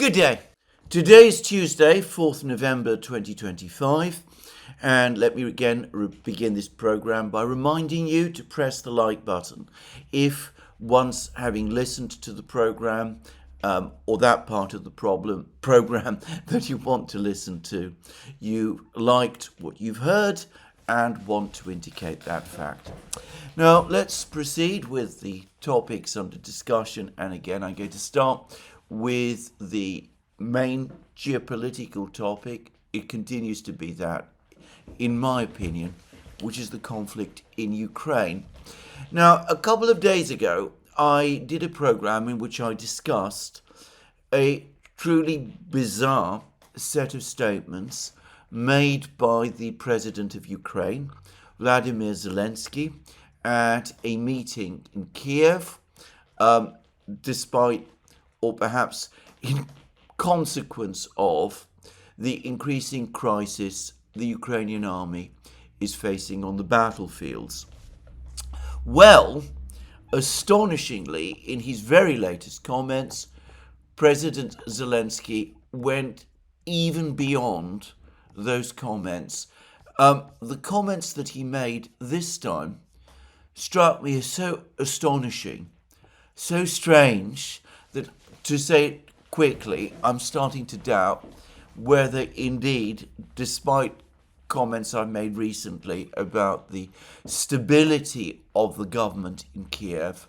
Good day. Today is Tuesday, 4th November 2025, and let me again begin this program by reminding you to press the like button if, once having listened to the program or that part of the program that you want to listen to, you liked what you've heard and want to indicate that fact. Now, let's proceed with the topics under discussion, and again, I'm going to start with the main geopolitical topic. It continues to be that, in my opinion, which is the conflict in Ukraine. Now, a couple of days ago, I did a program in which I discussed a truly bizarre set of statements made by the president of Ukraine, Vladimir Zelensky, at a meeting in Kiev, despite, or perhaps in consequence of, the increasing crisis the Ukrainian army is facing on the battlefields. Well, astonishingly, in his very latest comments, President Zelensky went even beyond those comments. The comments that he made this time struck me as so astonishing, so strange, that, to say it quickly, I'm starting to doubt whether indeed, despite comments I've made recently about the stability of the government in Kiev,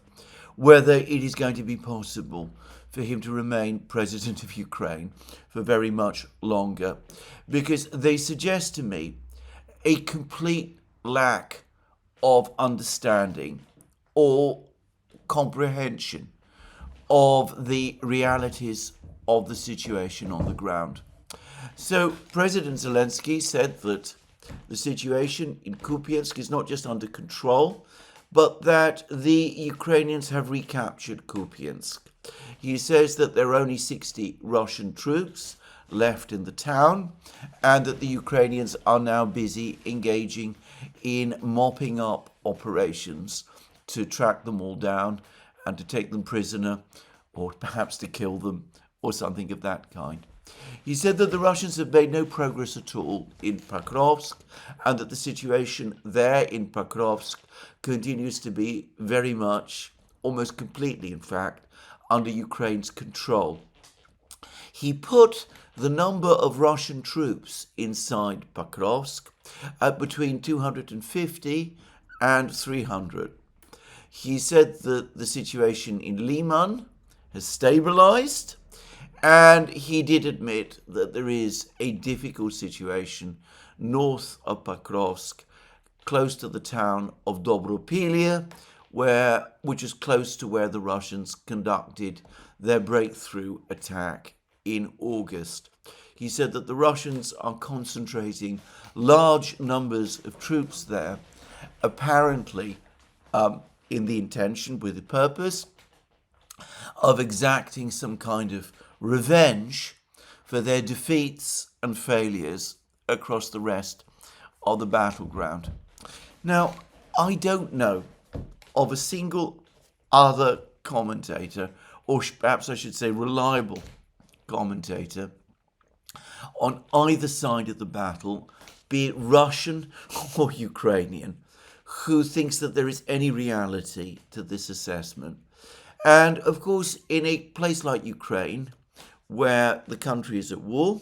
whether it is going to be possible for him to remain president of Ukraine for very much longer, because they suggest to me a complete lack of understanding or comprehension of the realities of the situation on the ground. So President Zelensky said that the situation in Kupiansk is not just under control, but that the Ukrainians have recaptured Kupiansk. He says that there are only 60 Russian troops left in the town, and that the Ukrainians are now busy engaging in mopping up operations to track them all down and to take them prisoner, or perhaps to kill them, or something of that kind. He said that the Russians have made no progress at all in Pokrovsk, and that the situation there in Pokrovsk continues to be very much, almost completely in fact, under Ukraine's control. He put the number of Russian troops inside Pokrovsk at between 250 and 300. He said that the situation in Liman has stabilized, and he did admit that there is a difficult situation north of Pokrovsk, close to the town of Dobropilye, which is close to where the Russians conducted their breakthrough attack in August. He said that the Russians are concentrating large numbers of troops there, apparently in the intention, with the purpose of exacting some kind of revenge for their defeats and failures across the rest of the battleground. Now, I don't know of a single other commentator, or perhaps I should say reliable commentator, on either side of the battle, be it Russian or Ukrainian, who thinks that there is any reality to this assessment. And of course, in a place like Ukraine, where the country is at war,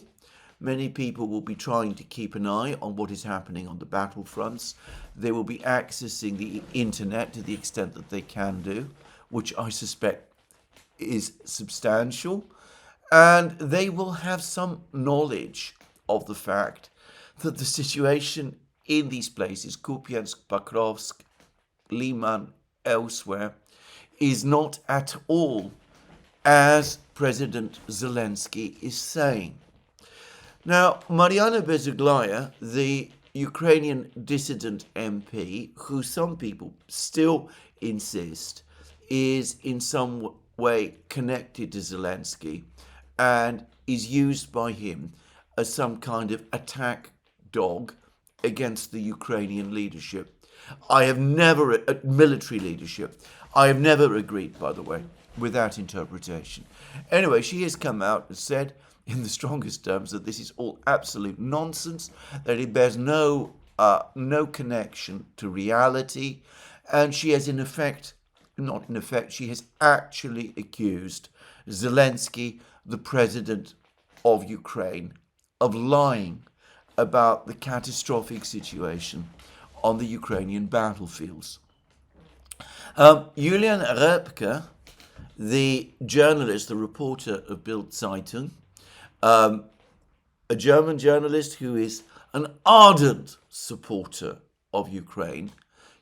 many people will be trying to keep an eye on what is happening on the battlefronts. They will be accessing the internet to the extent that they can do, which I suspect is substantial. And they will have some knowledge of the fact that the situation in these places, Kupiansk, Pokrovsk, Liman, elsewhere, is not at all as President Zelensky is saying. Now, Mariana Bezuglaya, the Ukrainian dissident MP, who some people still insist is in some way connected to Zelensky and is used by him as some kind of attack dog against the Ukrainian leadership. Military leadership. I have never agreed, by the way, without interpretation. Anyway, she has come out and said in the strongest terms that this is all absolute nonsense, that it bears no connection to reality, and she has she has actually accused Zelensky, the president of Ukraine, of lying about the catastrophic situation on the Ukrainian battlefields. Julian Repke, the journalist, the reporter of Bild Zeitung, a German journalist who is an ardent supporter of Ukraine.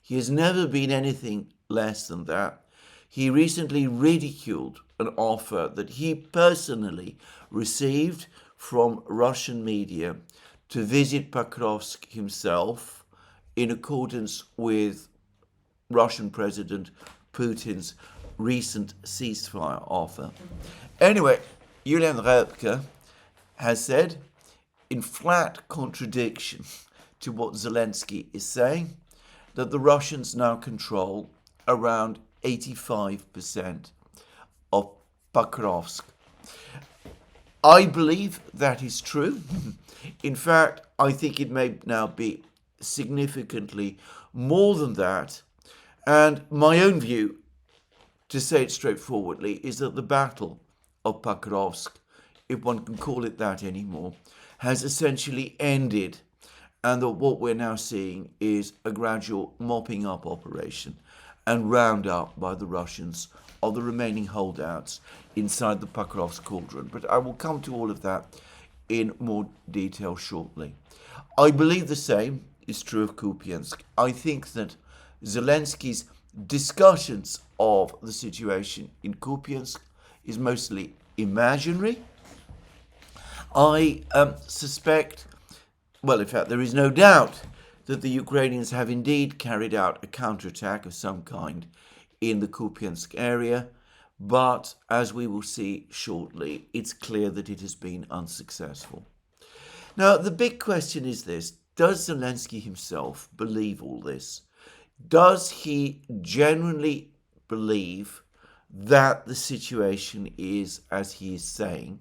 He has never been anything less than that. He recently ridiculed an offer that he personally received from Russian media to visit Pokrovsk himself in accordance with Russian President Putin's recent ceasefire offer. Anyway, Julian Repke has said, in flat contradiction to what Zelensky is saying, that the Russians now control around 85% of Pokrovsk. I believe that is true. In fact, I think it may now be significantly more than that. And my own view, to say it straightforwardly, is that the Battle of Pokrovsk, if one can call it that anymore, has essentially ended, and that what we're now seeing is a gradual mopping up operation and round up by the Russians of the remaining holdouts inside the Pokrovsk cauldron. But I will come to all of that in more detail shortly. I believe the same is true of Kupiansk. I think that Zelensky's discussions of the situation in Kupiansk is mostly imaginary. I suspect, well, in fact, there is no doubt that the Ukrainians have indeed carried out a counterattack of some kind in the Kupiansk area, but as we will see shortly, it's clear that it has been unsuccessful. Now, the big question is this: does Zelensky himself believe all this? Does he genuinely believe that the situation is as he is saying,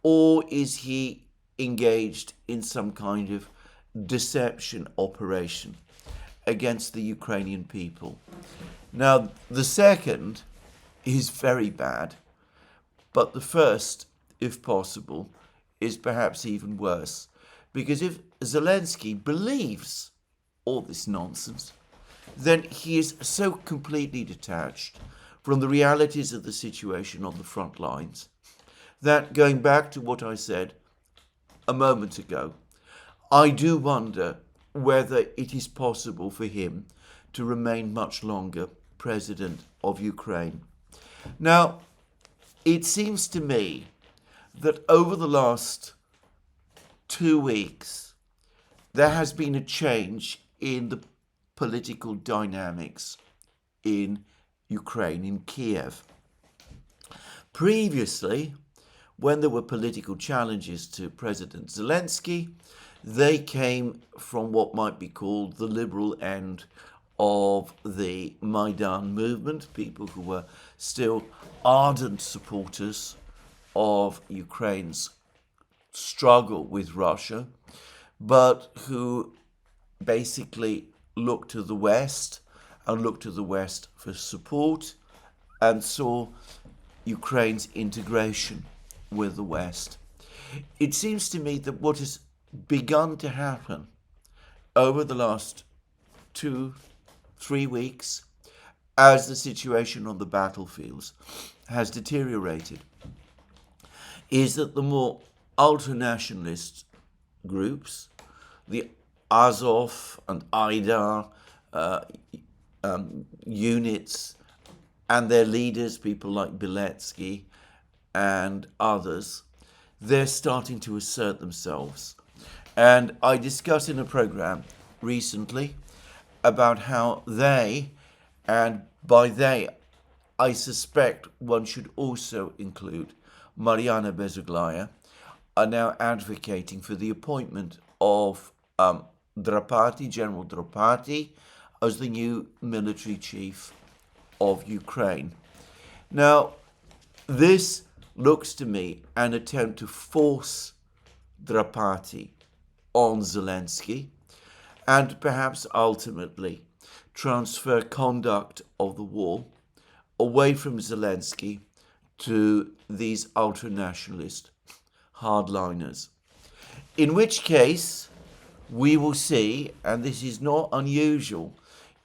or is he engaged in some kind of deception operation against the Ukrainian people? Now, the second is very bad, but the first, if possible, is perhaps even worse. Because if Zelensky believes all this nonsense, then he is so completely detached from the realities of the situation on the front lines that, going back to what I said a moment ago, I do wonder whether it is possible for him to remain much longer president of Ukraine. Now, it seems to me that over the last 2 weeks, there has been a change in the political dynamics in Ukraine, in Kiev. Previously, when there were political challenges to President Zelensky, they came from what might be called the liberal end of the Maidan movement, people who were still ardent supporters of Ukraine's struggle with Russia, but who basically looked to the West and looked to the West for support and saw Ukraine's integration with the West. It seems to me that what has begun to happen over the last 2-3 weeks, as the situation on the battlefields has deteriorated, is that the more ultranationalist groups, the Azov and Aidar units, and their leaders, people like Biletsky and others, they're starting to assert themselves. And I discussed in a program recently about how they, and by they, I suspect one should also include Mariana Bezuglaya, are now advocating for the appointment of Drapati, General Drapati, as the new military chief of Ukraine. Now, this looks to me an attempt to force the party on Zelensky and perhaps ultimately transfer conduct of the war away from Zelensky to these ultra-nationalist hardliners. In which case, we will see, and this is not unusual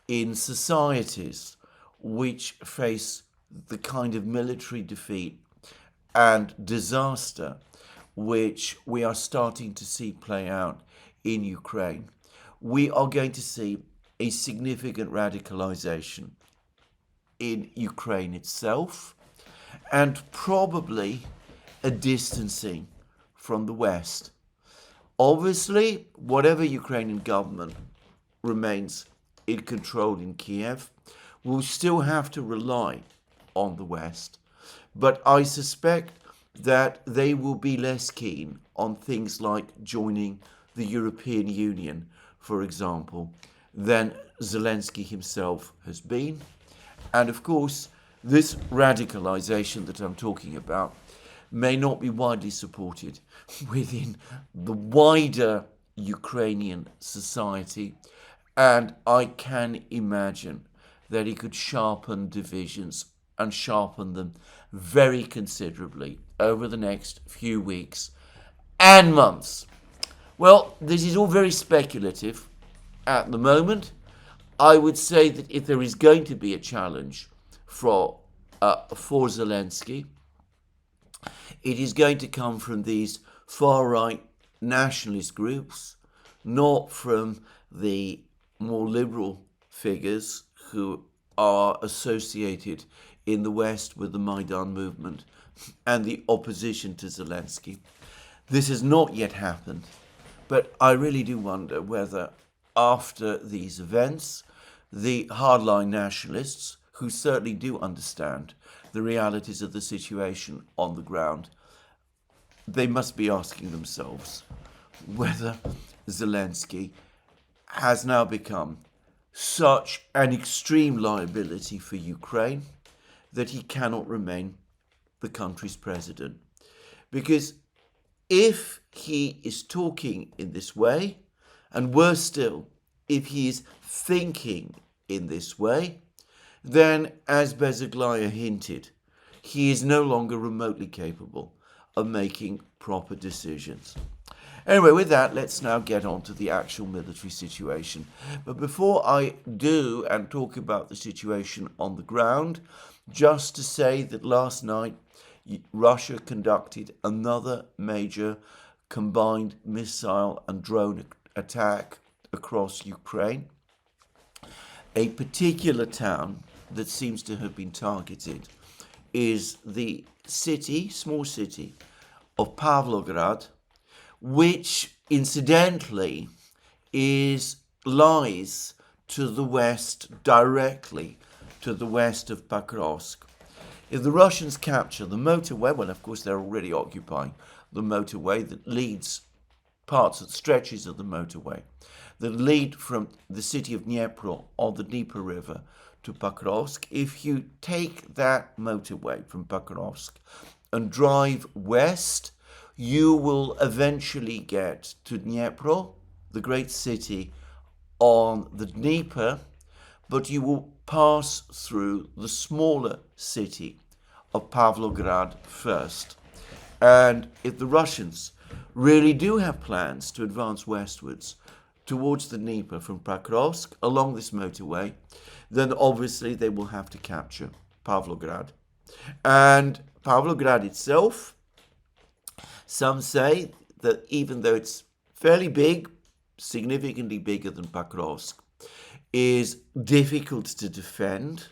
in societies which face the kind of military defeat and disaster which we are starting to see play out in Ukraine, we are going to see a significant radicalization in Ukraine itself and probably a distancing from the West. Obviously, whatever Ukrainian government remains in control in Kiev will still have to rely on the West. But I suspect that they will be less keen on things like joining the European Union, for example, than Zelensky himself has been. And of course, this radicalization that I'm talking about may not be widely supported within the wider Ukrainian society. And I can imagine that he could sharpen divisions and sharpen them very considerably over the next few weeks and months. Well, this is all very speculative at the moment. I would say that if there is going to be a challenge for Zelensky, it is going to come from these far-right nationalist groups, not from the more liberal figures who are associated in the West with the Maidan movement and the opposition to Zelensky. This has not yet happened, but I really do wonder whether after these events, the hardline nationalists, who certainly do understand the realities of the situation on the ground, they must be asking themselves whether Zelensky has now become such an extreme liability for Ukraine that he cannot remain the country's president. Because if he is talking in this way, and worse still, if he is thinking in this way, then, as Bezaglaya hinted, he is no longer remotely capable of making proper decisions. Anyway, with that, let's now get on to the actual military situation. But before I do and talk about the situation on the ground, just to say that last night Russia conducted another major combined missile and drone attack across Ukraine. A particular town that seems to have been targeted is the city, small city, of Pavlograd, which incidentally lies to the west, directly to the west of Pokrovsk. If the Russians capture the motorway, well, of course, they're already occupying the motorway that leads stretches of the motorway that lead from the city of Dnipro on the Dnieper River to Pokrovsk. If you take that motorway from Pokrovsk and drive west, you will eventually get to Dnipro, the great city on the Dnieper, but you will pass through the smaller city of Pavlograd first. And if the Russians really do have plans to advance westwards towards the Dnieper from Pokrovsk along this motorway, then obviously they will have to capture Pavlograd. And Pavlograd itself, some say that even though it's fairly big, significantly bigger than Pokrovsk, is difficult to defend.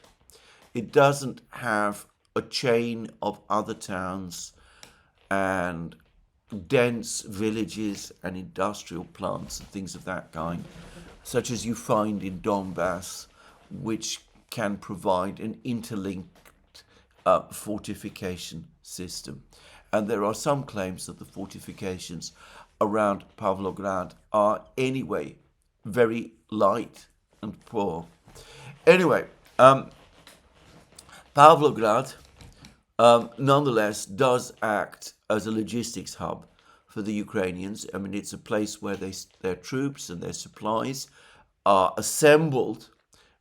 It doesn't have a chain of other towns and dense villages and industrial plants and things of that kind, such as you find in Donbass, which can provide an interlinked fortification system. And there are some claims that the fortifications around Pavlograd are anyway very light and poor. Anyway, Pavlograd nonetheless does act as a logistics hub for the Ukrainians. I mean, it's a place where their troops and their supplies are assembled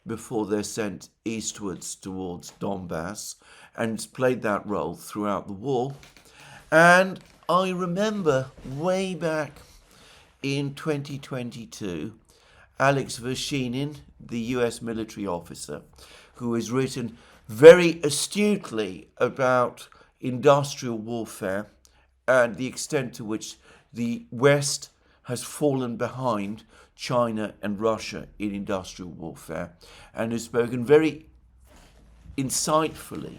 before they're sent eastwards towards Donbass, and it's played that role throughout the war. And I remember way back in 2022, Alex Vershinin, the US military officer, who has written very astutely about industrial warfare and the extent to which the West has fallen behind China and Russia in industrial warfare, and has spoken very insightfully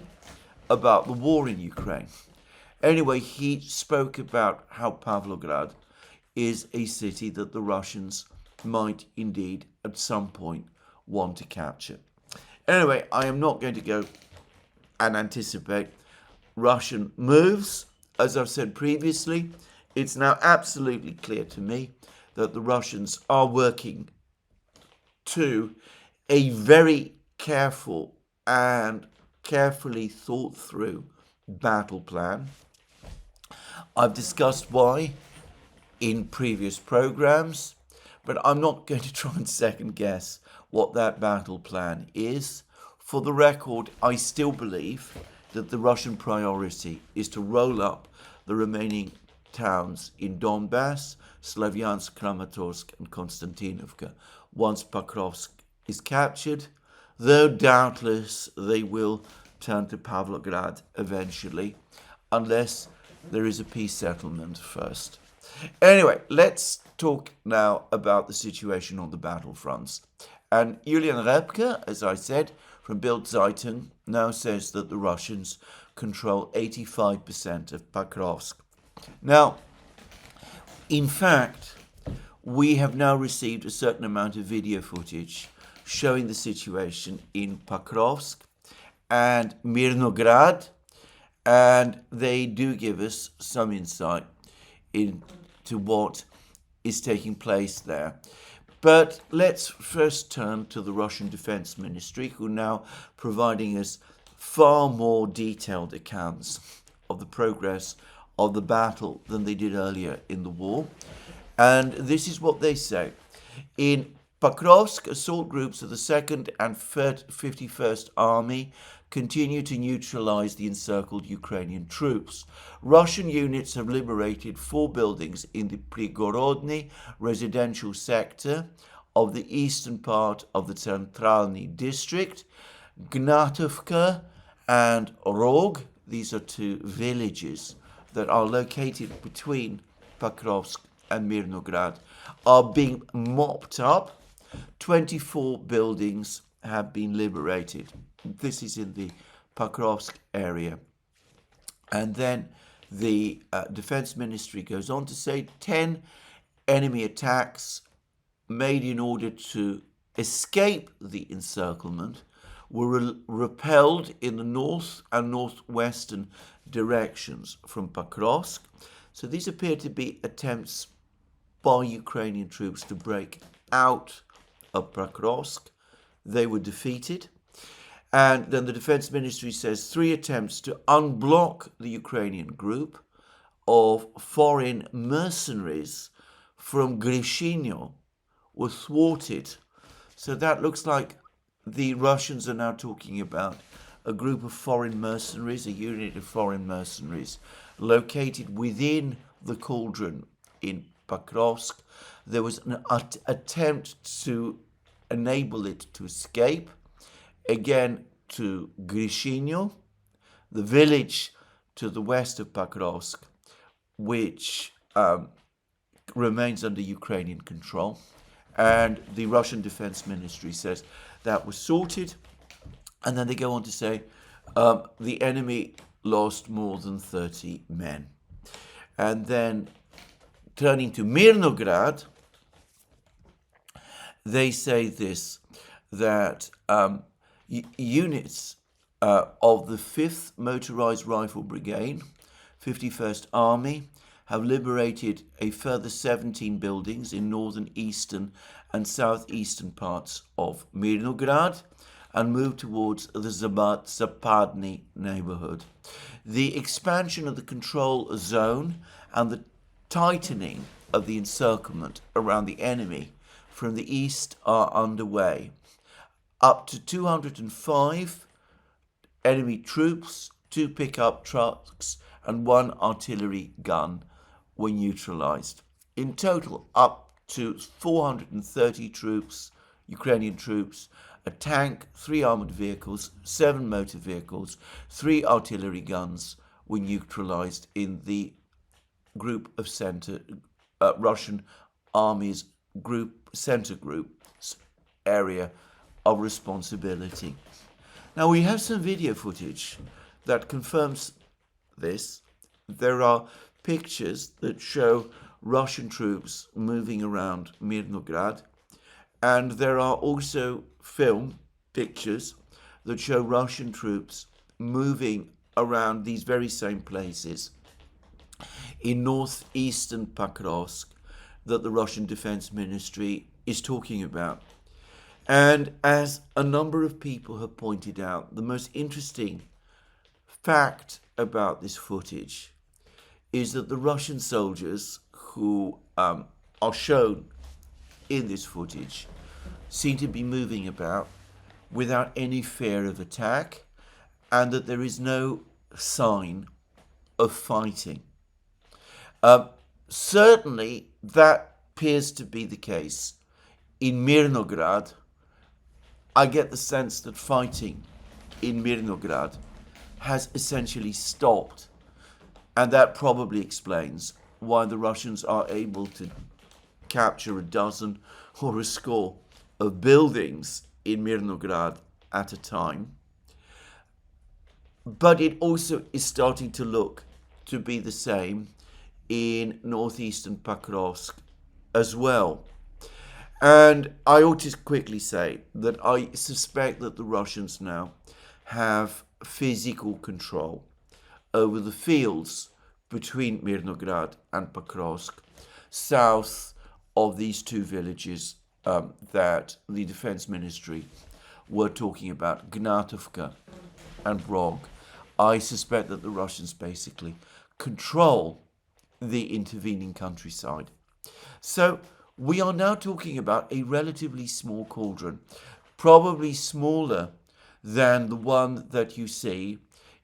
about the war in Ukraine. Anyway, he spoke about how Pavlograd is a city that the Russians might indeed at some point want to capture. Anyway, I am not going to go and anticipate Russian moves. As I've said previously, it's now absolutely clear to me that the Russians are working to a very careful and carefully thought through battle plan. I've discussed why in previous programs, but I'm not going to try and second guess what that battle plan is. For the record, I still believe that the Russian priority is to roll up the remaining towns in Donbass, Slavyansk, Kramatorsk and Konstantinovka once Pokrovsk is captured, though doubtless they will turn to Pavlograd eventually, unless there is a peace settlement first. Anyway, let's talk now about the situation on the battlefronts. And Julian Repke, as I said, from Bild Zeitung, now says that the Russians control 85% of Pokrovsk. Now, in fact, we have now received a certain amount of video footage showing the situation in Pokrovsk and Mirnograd, and they do give us some insight into what is taking place there. But let's first turn to the Russian Defense Ministry, who are now providing us far more detailed accounts of the progress of the battle than they did earlier in the war. And this is what they say. In Pokrovsk, assault groups of the 2nd and 51st Army continue to neutralize the encircled Ukrainian troops. Russian units have liberated 4 buildings in the Prigorodny residential sector of the eastern part of the Centralny district. Gnatovka and Rog, these are 2 villages that are located between Pokrovsk and Mirnograd, are being mopped up. 24 buildings have been liberated. This is in the Pokrovsk area. And then the Defense Ministry goes on to say 10 enemy attacks made in order to escape the encirclement were repelled in the north and northwestern directions from Pokrovsk. So these appear to be attempts by Ukrainian troops to break out of Pokrovsk. They were defeated. And then the Defense Ministry says 3 attempts to unblock the Ukrainian group of foreign mercenaries from Grishinyo were thwarted. So that looks like the Russians are now talking about a group of foreign mercenaries, a unit of foreign mercenaries located within the cauldron in Pokrovsk. There was an attempt to enable it to escape, again to Grishinyo, the village to the west of Pokrovsk, which remains under Ukrainian control. And the Russian Defense Ministry says that was sorted. And then they go on to say the enemy lost more than 30 men. And then turning to Mirnograd, they say this, that units of the 5th Motorized Rifle Brigade, 51st Army, have liberated a further 17 buildings in northern, eastern and southeastern parts of Mirnograd. and move towards the Zapadny neighborhood. The expansion of the control zone and the tightening of the encirclement around the enemy from the east are underway. Up to 205 enemy troops, 2 pickup trucks, and 1 artillery gun were neutralized. In total, up to 430 troops, Ukrainian troops, a tank, 3 armored vehicles, 7 motor vehicles, 3 artillery guns were neutralized in the group of Russian army's center group's area of responsibility. Now we have some video footage that confirms this. There are pictures that show Russian troops moving around Mirnograd, and there are also film pictures that show Russian troops moving around these very same places in northeastern Pokrovsk that the Russian Defense Ministry is talking about. And as a number of people have pointed out, the most interesting fact about this footage is that the Russian soldiers who are shown in this footage seem to be moving about without any fear of attack, and that there is no sign of fighting. Certainly that appears to be the case in Mirnograd. I get the sense that fighting in Mirnograd has essentially stopped, and that probably explains why the Russians are able to capture a dozen or a score of buildings in Mirnograd at a time. But it also is starting to look to be the same in northeastern Pokrovsk as well. And I ought to quickly say that I suspect that the Russians now have physical control over the fields between Mirnograd and Pokrovsk, south of these 2 villages that the Defense Ministry were talking about, Gnatovka and Brog. I suspect that the Russians basically control the intervening countryside. So we are now talking about a relatively small cauldron, probably smaller than the one that you see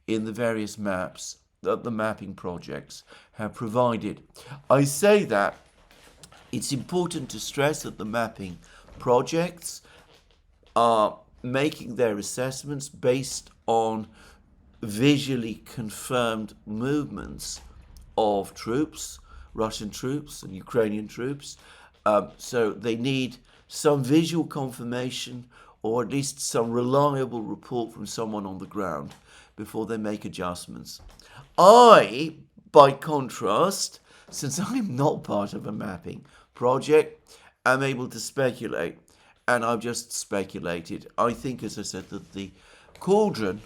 in the various maps that the mapping projects have provided. I say that it's important to stress that the mapping projects are making their assessments based on visually confirmed movements of troops, Russian troops and Ukrainian troops. So they need some visual confirmation, or at least some reliable report from someone on the ground before they make adjustments. I, by contrast, since I'm not part of a mapping project, am able to speculate, and I've just speculated. I think, as I said, that the cauldron,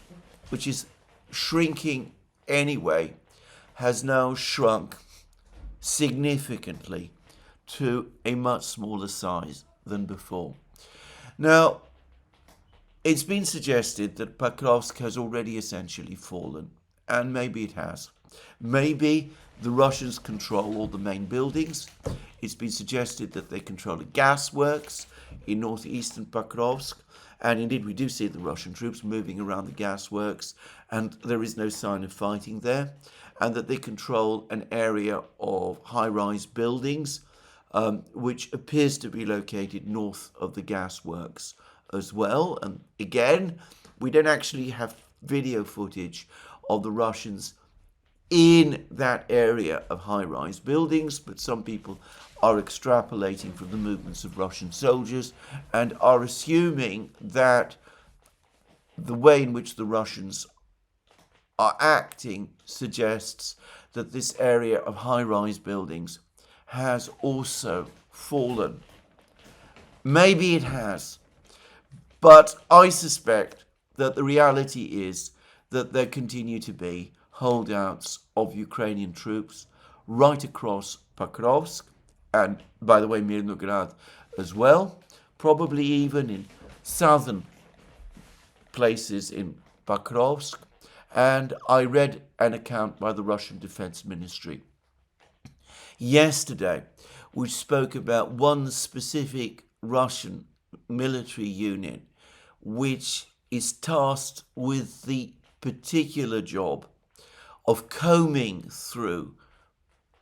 which is shrinking anyway, has now shrunk significantly to a much smaller size than before. Now, it's been suggested that Pokrovsk has already essentially fallen, and maybe it has. Maybe the Russians control all the main buildings. It's been suggested that they control the gas works in northeastern Pokrovsk, and indeed we do see the Russian troops moving around the gas works, and there is no sign of fighting there, and that they control an area of high-rise buildings which appears to be located north of the gas works as well. And again, we don't actually have video footage of the Russians in that area of high-rise buildings, but some people are extrapolating from the movements of Russian soldiers and are assuming that the way in which the Russians are acting suggests that this area of high-rise buildings has also fallen. Maybe it has, but I suspect that the reality is that there continue to be holdouts of Ukrainian troops right across Pokrovsk, and by the way, Mirnograd as well, probably even in southern places in Pokrovsk, and I read an account by the Russian Defense Ministry yesterday, which spoke about one specific Russian military unit which is tasked with the particular job of combing through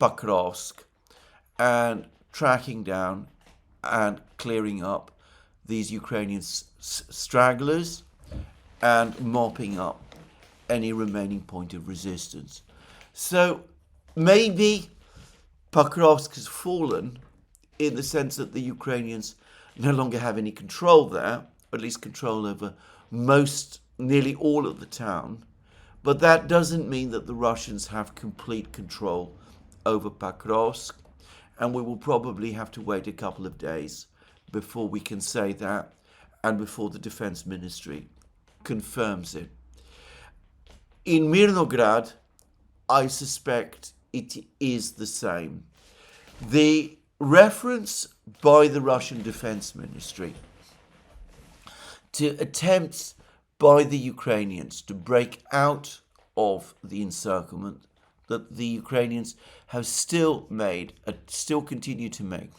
Pokrovsk and tracking down and clearing up these Ukrainian stragglers and mopping up any remaining point of resistance. So maybe Pokrovsk has fallen in the sense that the Ukrainians no longer have any control there, at least control over nearly all of the town. But that doesn't mean that the Russians have complete control over Pokrovsk, and we will probably have to wait a couple of days before we can say that and before the Defense Ministry confirms it. In Mirnograd, I suspect it is the same. The reference by the Russian Defense Ministry to attempts by the Ukrainians to break out of the encirclement that the Ukrainians have still continue to make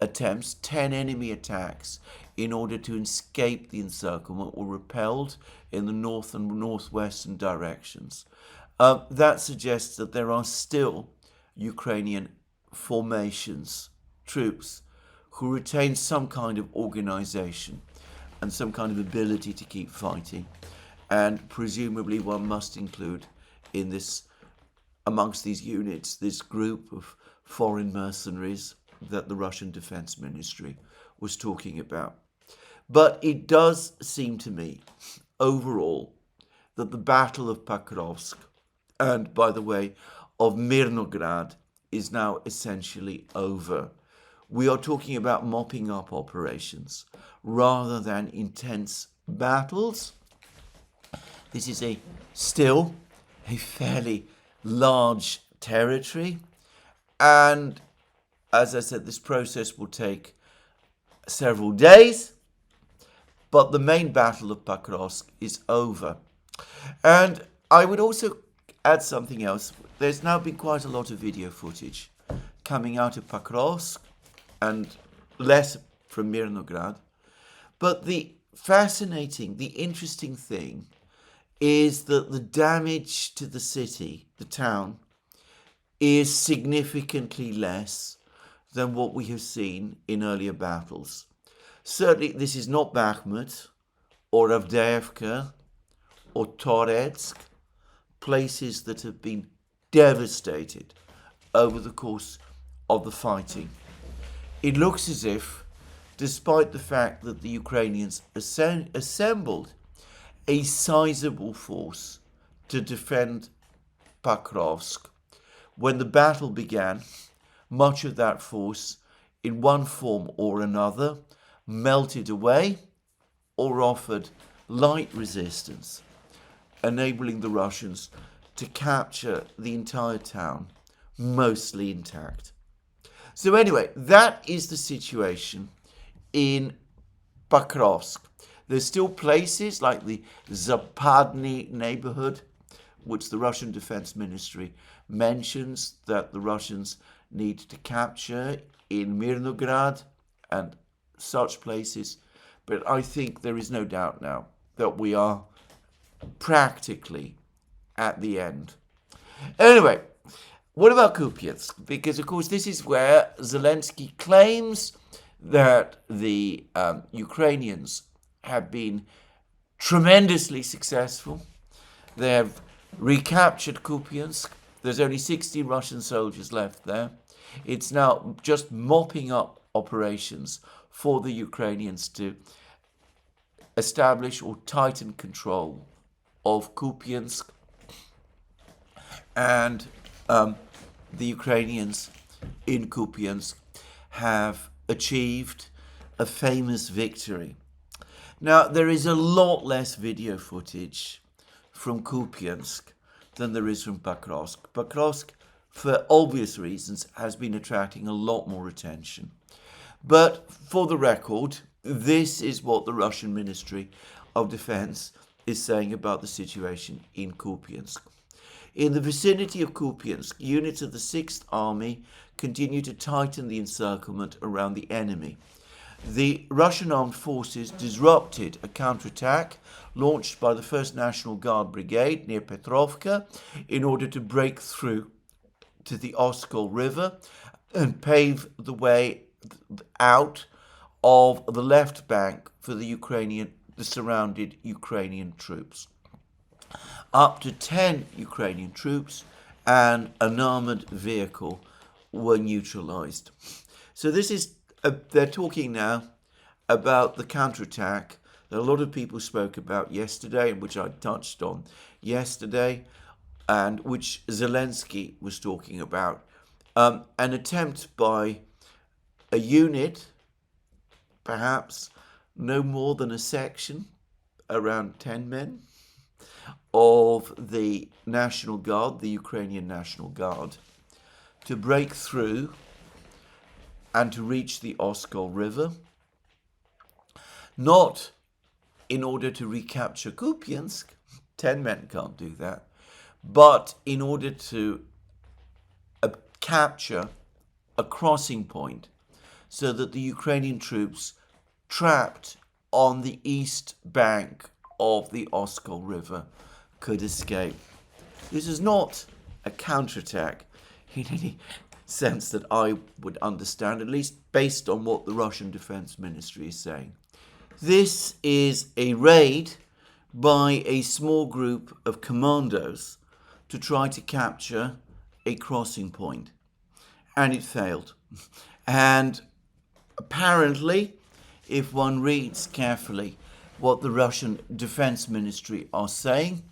attempts, 10 enemy attacks in order to escape the encirclement were repelled in the north and northwestern directions. That suggests that there are still Ukrainian formations, troops, who retain some kind of organization and some kind of ability to keep fighting. And presumably one must include in this, amongst these units, this group of foreign mercenaries that the Russian Defense Ministry was talking about. But it does seem to me, overall, that the Battle of Pokrovsk, and by the way, of Mirnograd, is now essentially over. We are talking about mopping up operations rather than intense battles. This is still a fairly large territory, and as I said, this process will take several days, but the main battle of Pokrovsk is over. And I would also add something else. There's now been quite a lot of video footage coming out of Pokrovsk and less from Mirnograd. But the interesting thing is that the damage to the city, the town, is significantly less than what we have seen in earlier battles. Certainly this is not Bakhmut or Avdiivka or Toretsk, places that have been devastated over the course of the fighting. It looks as if, despite the fact that the Ukrainians assembled a sizable force to defend Pokrovsk, when the battle began, much of that force, in one form or another, melted away or offered light resistance, enabling the Russians to capture the entire town, mostly intact. So anyway, that is the situation in Pokrovsk. There's still places like the Zapadny neighborhood, which the Russian Defense Ministry mentions that the Russians need to capture in Mirnograd and such places. But I think there is no doubt now that we are practically at the end. Anyway, what about Kupiansk? Because, of course, this is where Zelensky claims that the Ukrainians have been tremendously successful. They have recaptured Kupiansk. There's only 60 Russian soldiers left there. It's now just mopping up operations for the Ukrainians to establish or tighten control of Kupiansk. And the Ukrainians in Kupiansk have achieved a famous victory. Now, there is a lot less video footage from Kupiansk than there is from Pokrovsk. Pokrovsk, for obvious reasons, has been attracting a lot more attention. But for the record, this is what the Russian ministry of Defense is saying about the situation in Kupiansk. In the vicinity of Kupiansk, units of the 6th Army continue to tighten the encirclement around the enemy. The Russian armed forces disrupted a counterattack launched by the 1st National Guard Brigade near Petrovka in order to break through to the Oskol River and pave the way out of the left bank for the surrounded Ukrainian troops. Up to 10 Ukrainian troops and an armoured vehicle were neutralised. So this is, they're talking now about the counterattack that a lot of people spoke about yesterday, and which I touched on yesterday, and which Zelensky was talking about. An attempt by a unit, perhaps no more than a section, around 10 men, of the National Guard, the Ukrainian National Guard, to break through and to reach the Oskol River, not in order to recapture Kupiansk, 10 men can't do that, but in order to capture a crossing point so that the Ukrainian troops trapped on the east bank of the Oskol River could escape. This is not a counterattack in any sense that I would understand, at least based on what the Russian Defense Ministry is saying. This is a raid by a small group of commandos to try to capture a crossing point, and it failed. And apparently, if one reads carefully what the Russian Defense Ministry are saying,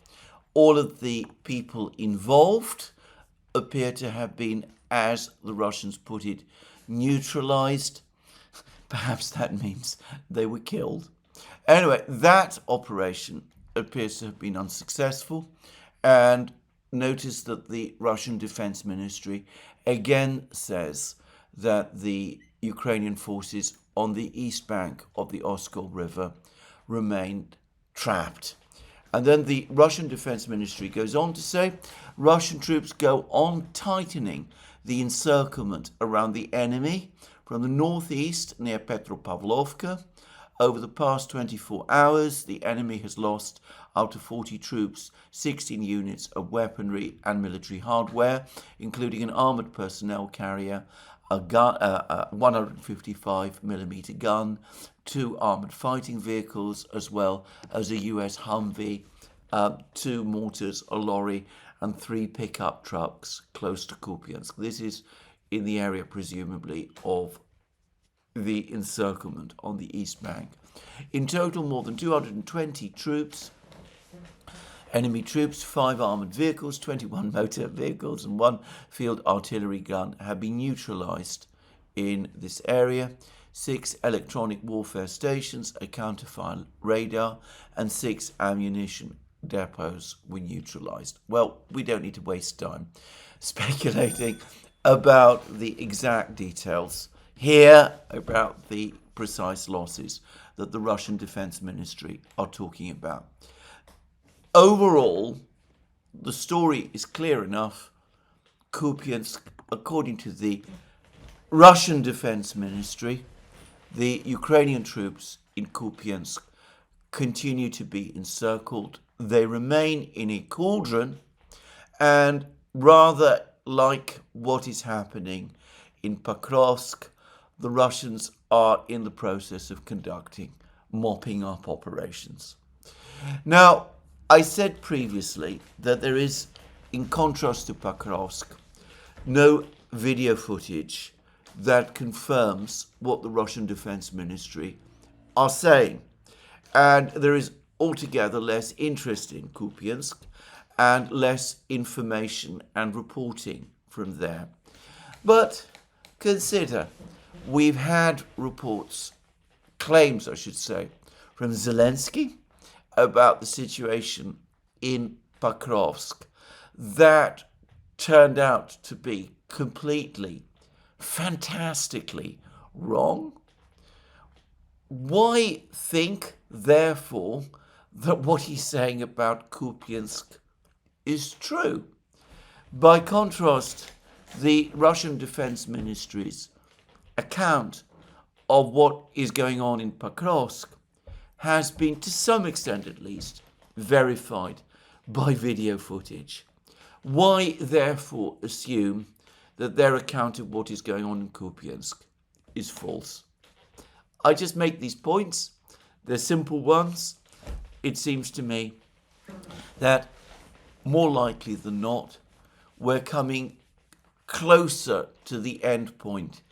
all of the people involved appear to have been, as the Russians put it, neutralized. Perhaps that means they were killed. Anyway, that operation appears to have been unsuccessful, and notice that the Russian Defense Ministry again says that the Ukrainian forces on the east bank of the Oskol River remained trapped. And then the Russian Defense Ministry goes on to say Russian troops go on tightening the encirclement around the enemy from the northeast near Petropavlovka. Over the past 24 hours, the enemy has lost up to 40 troops, 16 units of weaponry and military hardware, including an armoured personnel carrier, a 155mm gun, 2 armoured fighting vehicles, as well as a US Humvee, 2 mortars, a lorry, and 3 pickup trucks close to Kupiansk. This is in the area, presumably, of the encirclement on the east bank. In total, more than 220 troops, enemy troops, 5 armoured vehicles, 21 motor vehicles, and 1 field artillery gun have been neutralised in this area. 6 electronic warfare stations, a counterfire radar, and 6 ammunition depots were neutralised. Well, we don't need to waste time speculating about the exact details here, about the precise losses that the Russian Defense Ministry are talking about. Overall, the story is clear enough. Kupiansk, according to the Russian Defense Ministry, the Ukrainian troops in Kupiansk continue to be encircled. They remain in a cauldron, and rather like what is happening in Pokrovsk, the Russians are in the process of conducting mopping up operations. Now, I said previously that there is, in contrast to Pokrovsk, no video footage that confirms what the Russian Defense Ministry are saying. And there is altogether less interest in Kupiansk and less information and reporting from there. But consider, we've had reports, claims I should say, from Zelensky about the situation in Pokrovsk that turned out to be completely, fantastically wrong. Why think, therefore, that what he's saying about Kupiansk is true. By contrast, the Russian Defense Ministry's account of what is going on in Pokrovsk has been, to some extent at least, verified by video footage. Why, therefore, assume that their account of what is going on in Kupiansk is false? I just make these points. They're simple ones. It seems to me that more likely than not, we're coming closer to the end point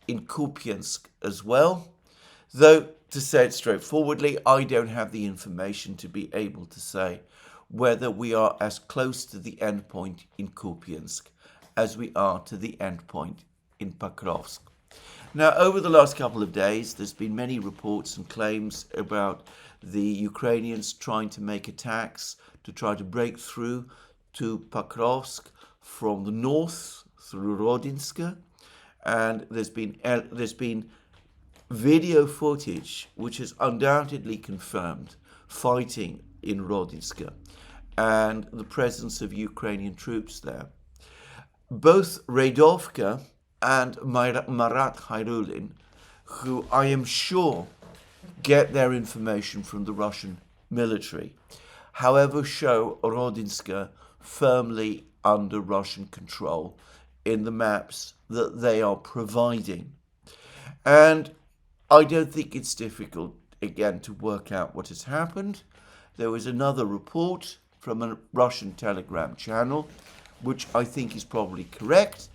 in Kupiansk as well. Though, to say it straightforwardly, I don't have the information to be able to say whether we are as close to the end point in Kupiansk as we are to the end point in Pokrovsk. Now, over the last couple of days, there's been many reports and claims about the Ukrainians trying to make attacks to try to break through to Pokrovsk from the north through Rodinska, and there's been video footage which has undoubtedly confirmed fighting in Rodinska and the presence of Ukrainian troops there. Both Radovka and Marat Khairulin, who I am sure get their information from the Russian military, however, show Rodinska firmly under Russian control in the maps that they are providing. And I don't think it's difficult, again, to work out what has happened. There was another report from a Russian Telegram channel, which I think is probably correct.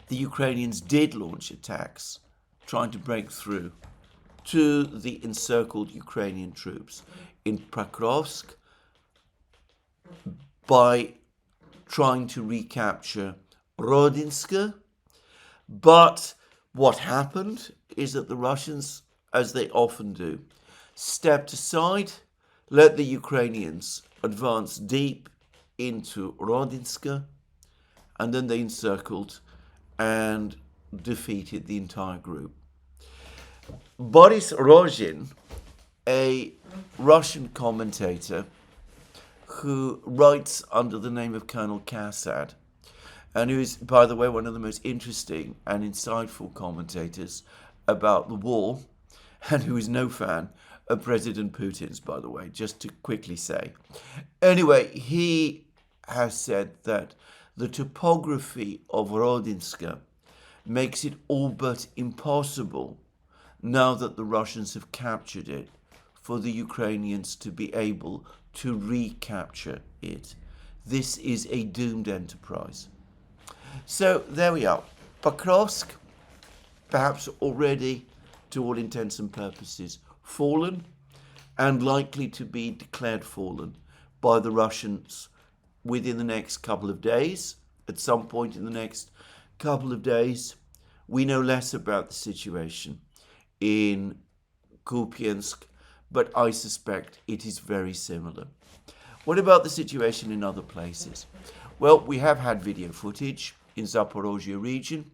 The Ukrainians did launch attacks trying to break through to the encircled Ukrainian troops in Pokrovsk by trying to recapture Rodinska. But what happened is that the Russians, as they often do, stepped aside, let the Ukrainians advance deep into Rodinska, and then they encircled and defeated the entire group. Boris Rozhin, a Russian commentator who writes under the name of Colonel Kassad, and who is, by the way, one of the most interesting and insightful commentators about the war, and who is no fan of President Putin's, by the way, just to quickly say. Anyway, he has said that the topography of Rodinska makes it all but impossible, now that the Russians have captured it, for the Ukrainians to be able to recapture it. This is a doomed enterprise. So there we are. Pokrovsk, perhaps already, to all intents and purposes, fallen, and likely to be declared fallen by the Russians within the next couple of days. At some point in the next couple of days, we know less about the situation in Kupiansk, but I suspect it is very similar. What about the situation in other places? Well, we have had video footage in Zaporozhye region,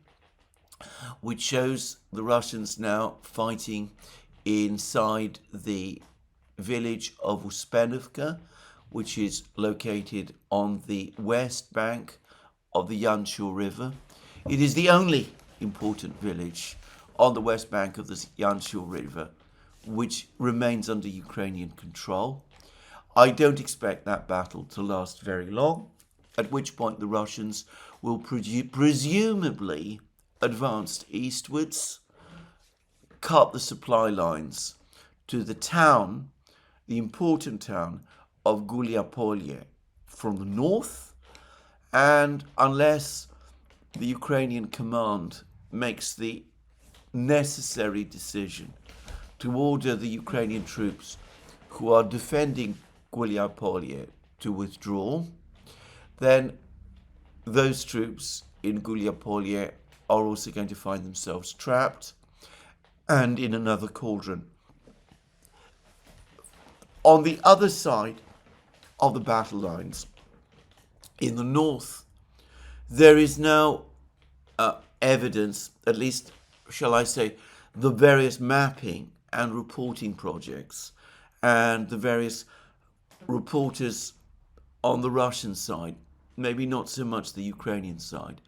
which shows the Russians now fighting inside the village of Uspenovka, which is located on the west bank of the Yanchur River. It is the only important village on the west bank of the Yanchur River which remains under Ukrainian control. I don't expect that battle to last very long, at which point the Russians will presumably advance eastwards, cut the supply lines to the town, the important town of Gulyapolye from the north, and unless the Ukrainian command makes the necessary decision to order the Ukrainian troops who are defending Gulyapolye to withdraw, then those troops in Gulyapolye are also going to find themselves trapped and in another cauldron. On the other side of the battle lines, in the north, there is now evidence, at least, shall I say, the various mapping and reporting projects and the various reporters on the Russian side, maybe not so much the Ukrainian side,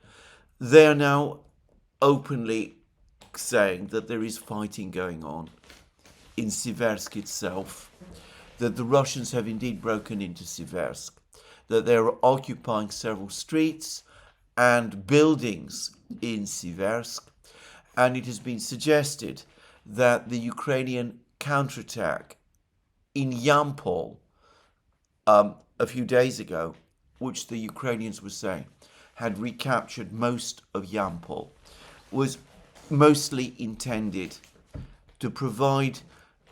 they are now openly saying that there is fighting going on in Siversk itself, that the Russians have indeed broken into Siversk, that they are occupying several streets and buildings in Siversk, and it has been suggested that the Ukrainian counterattack in Yampol a few days ago, which the Ukrainians were saying had recaptured most of Yampol, was mostly intended to provide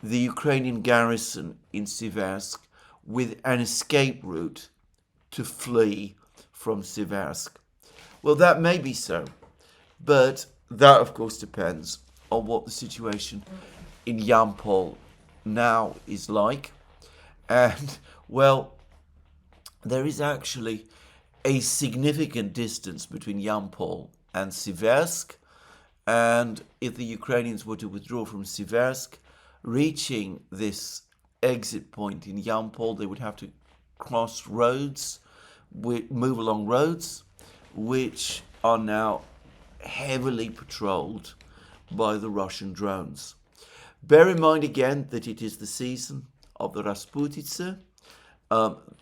the Ukrainian garrison in Siversk with an escape route to flee from Siversk. Well, that may be so, but that, of course, depends on what the situation in Yampol now is like. And, well, there is actually a significant distance between Yampol and Siversk, and if the Ukrainians were to withdraw from Siversk, reaching this exit point in Yampol, they would have to cross roads, move along roads, which are now heavily patrolled by the Russian drones. Bear in mind again that it is the season of the Rasputitsa.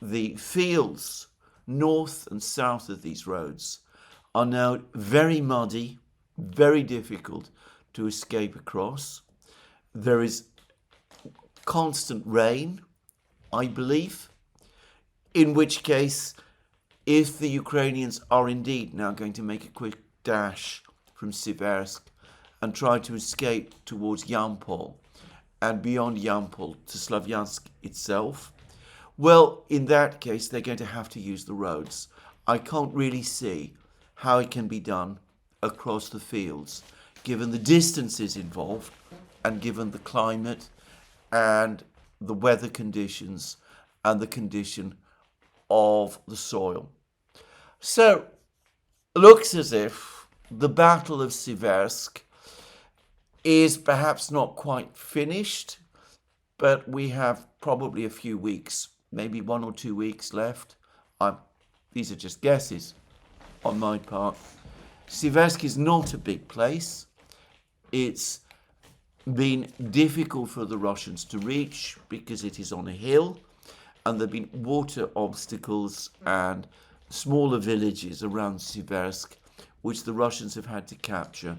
The fields north and south of these roads are now very muddy, very difficult to escape across. There is constant rain, I believe, in which case, if the Ukrainians are indeed now going to make a quick dash from Siversk and try to escape towards Yampol and beyond Yampol to Slavyansk itself, well, in that case, they're going to have to use the roads. I can't really see how it can be done across the fields, given the distances involved and given the climate and the weather conditions and the condition of the soil. So, looks as if the Battle of Siversk is perhaps not quite finished, but we have probably a few weeks, maybe 1 or 2 weeks left. These are just guesses on my part. Siversk is not a big place. It's been difficult for the Russians to reach because it is on a hill, and there have been water obstacles and smaller villages around Siversk, which the Russians have had to capture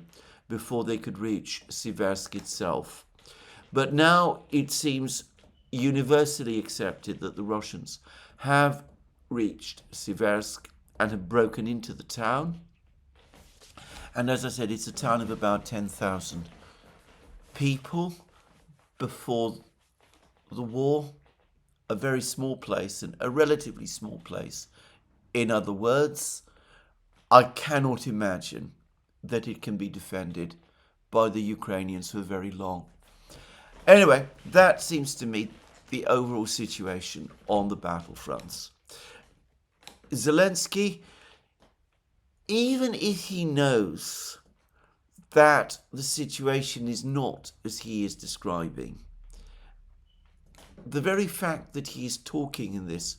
before they could reach Siversk itself. But now it seems universally accepted that the Russians have reached Siversk and have broken into the town. And as I said, it's a town of about 10,000 people before the war, a very small place, and a relatively small place. In other words, I cannot imagine that it can be defended by the Ukrainians for very long. Anyway, that seems to me the overall situation on the battlefronts. Zelensky, even if he knows that the situation is not as he is describing, the very fact that he is talking in this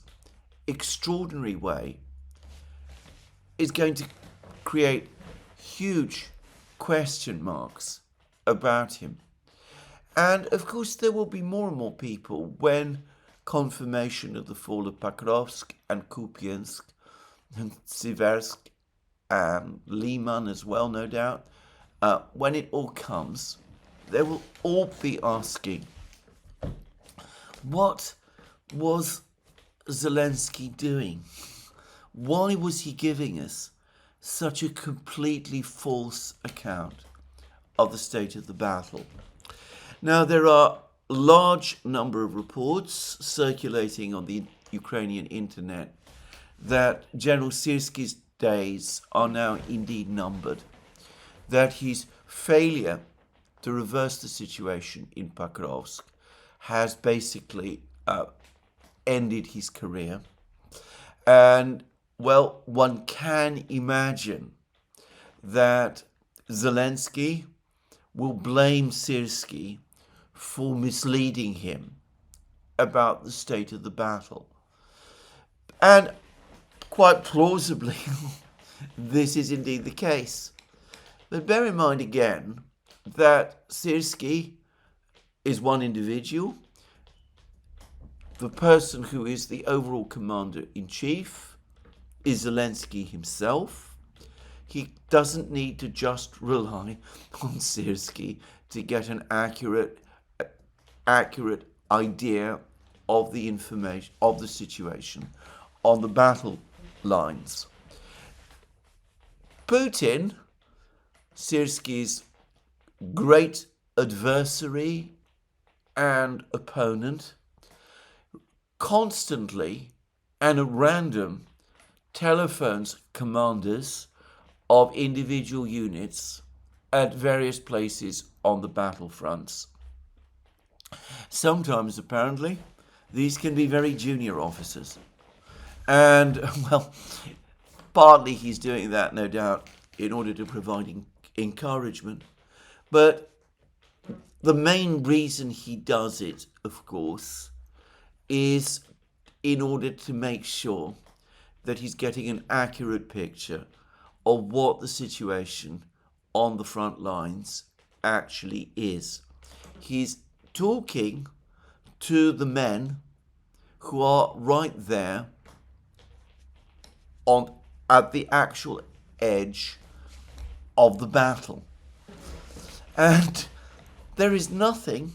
extraordinary way is going to create huge question marks about him. And of course there will be more and more people when confirmation of the fall of Pokrovsk and Kupiansk and Siversk and Liman as well, no doubt, when it all comes, they will all be asking, what was Zelensky doing? Why was he giving us such a completely false account of the state of the battle? Now, there are a large number of reports circulating on the Ukrainian internet that General Syrsky's days are now indeed numbered, that his failure to reverse the situation in Pokrovsk has basically ended his career. And, well, one can imagine that Zelensky will blame Syrsky for misleading him about the state of the battle. And quite plausibly, this is indeed the case. But bear in mind again that Syrskyi is one individual. The person who is the overall commander-in-chief is Zelensky himself. He doesn't need to just rely on Syrskyi to get an accurate idea of the information, of the situation on the battle lines. Putin, Syrskyi's great adversary and opponent, constantly and at random telephones commanders of individual units at various places on the battlefronts. Sometimes, apparently, these can be very junior officers. And, well, partly he's doing that, no doubt, in order to provide encouragement. But the main reason he does it, of course, is in order to make sure that he's getting an accurate picture of what the situation on the front lines actually is. He's talking to the men who are right there at the actual edge of the battle. And there is nothing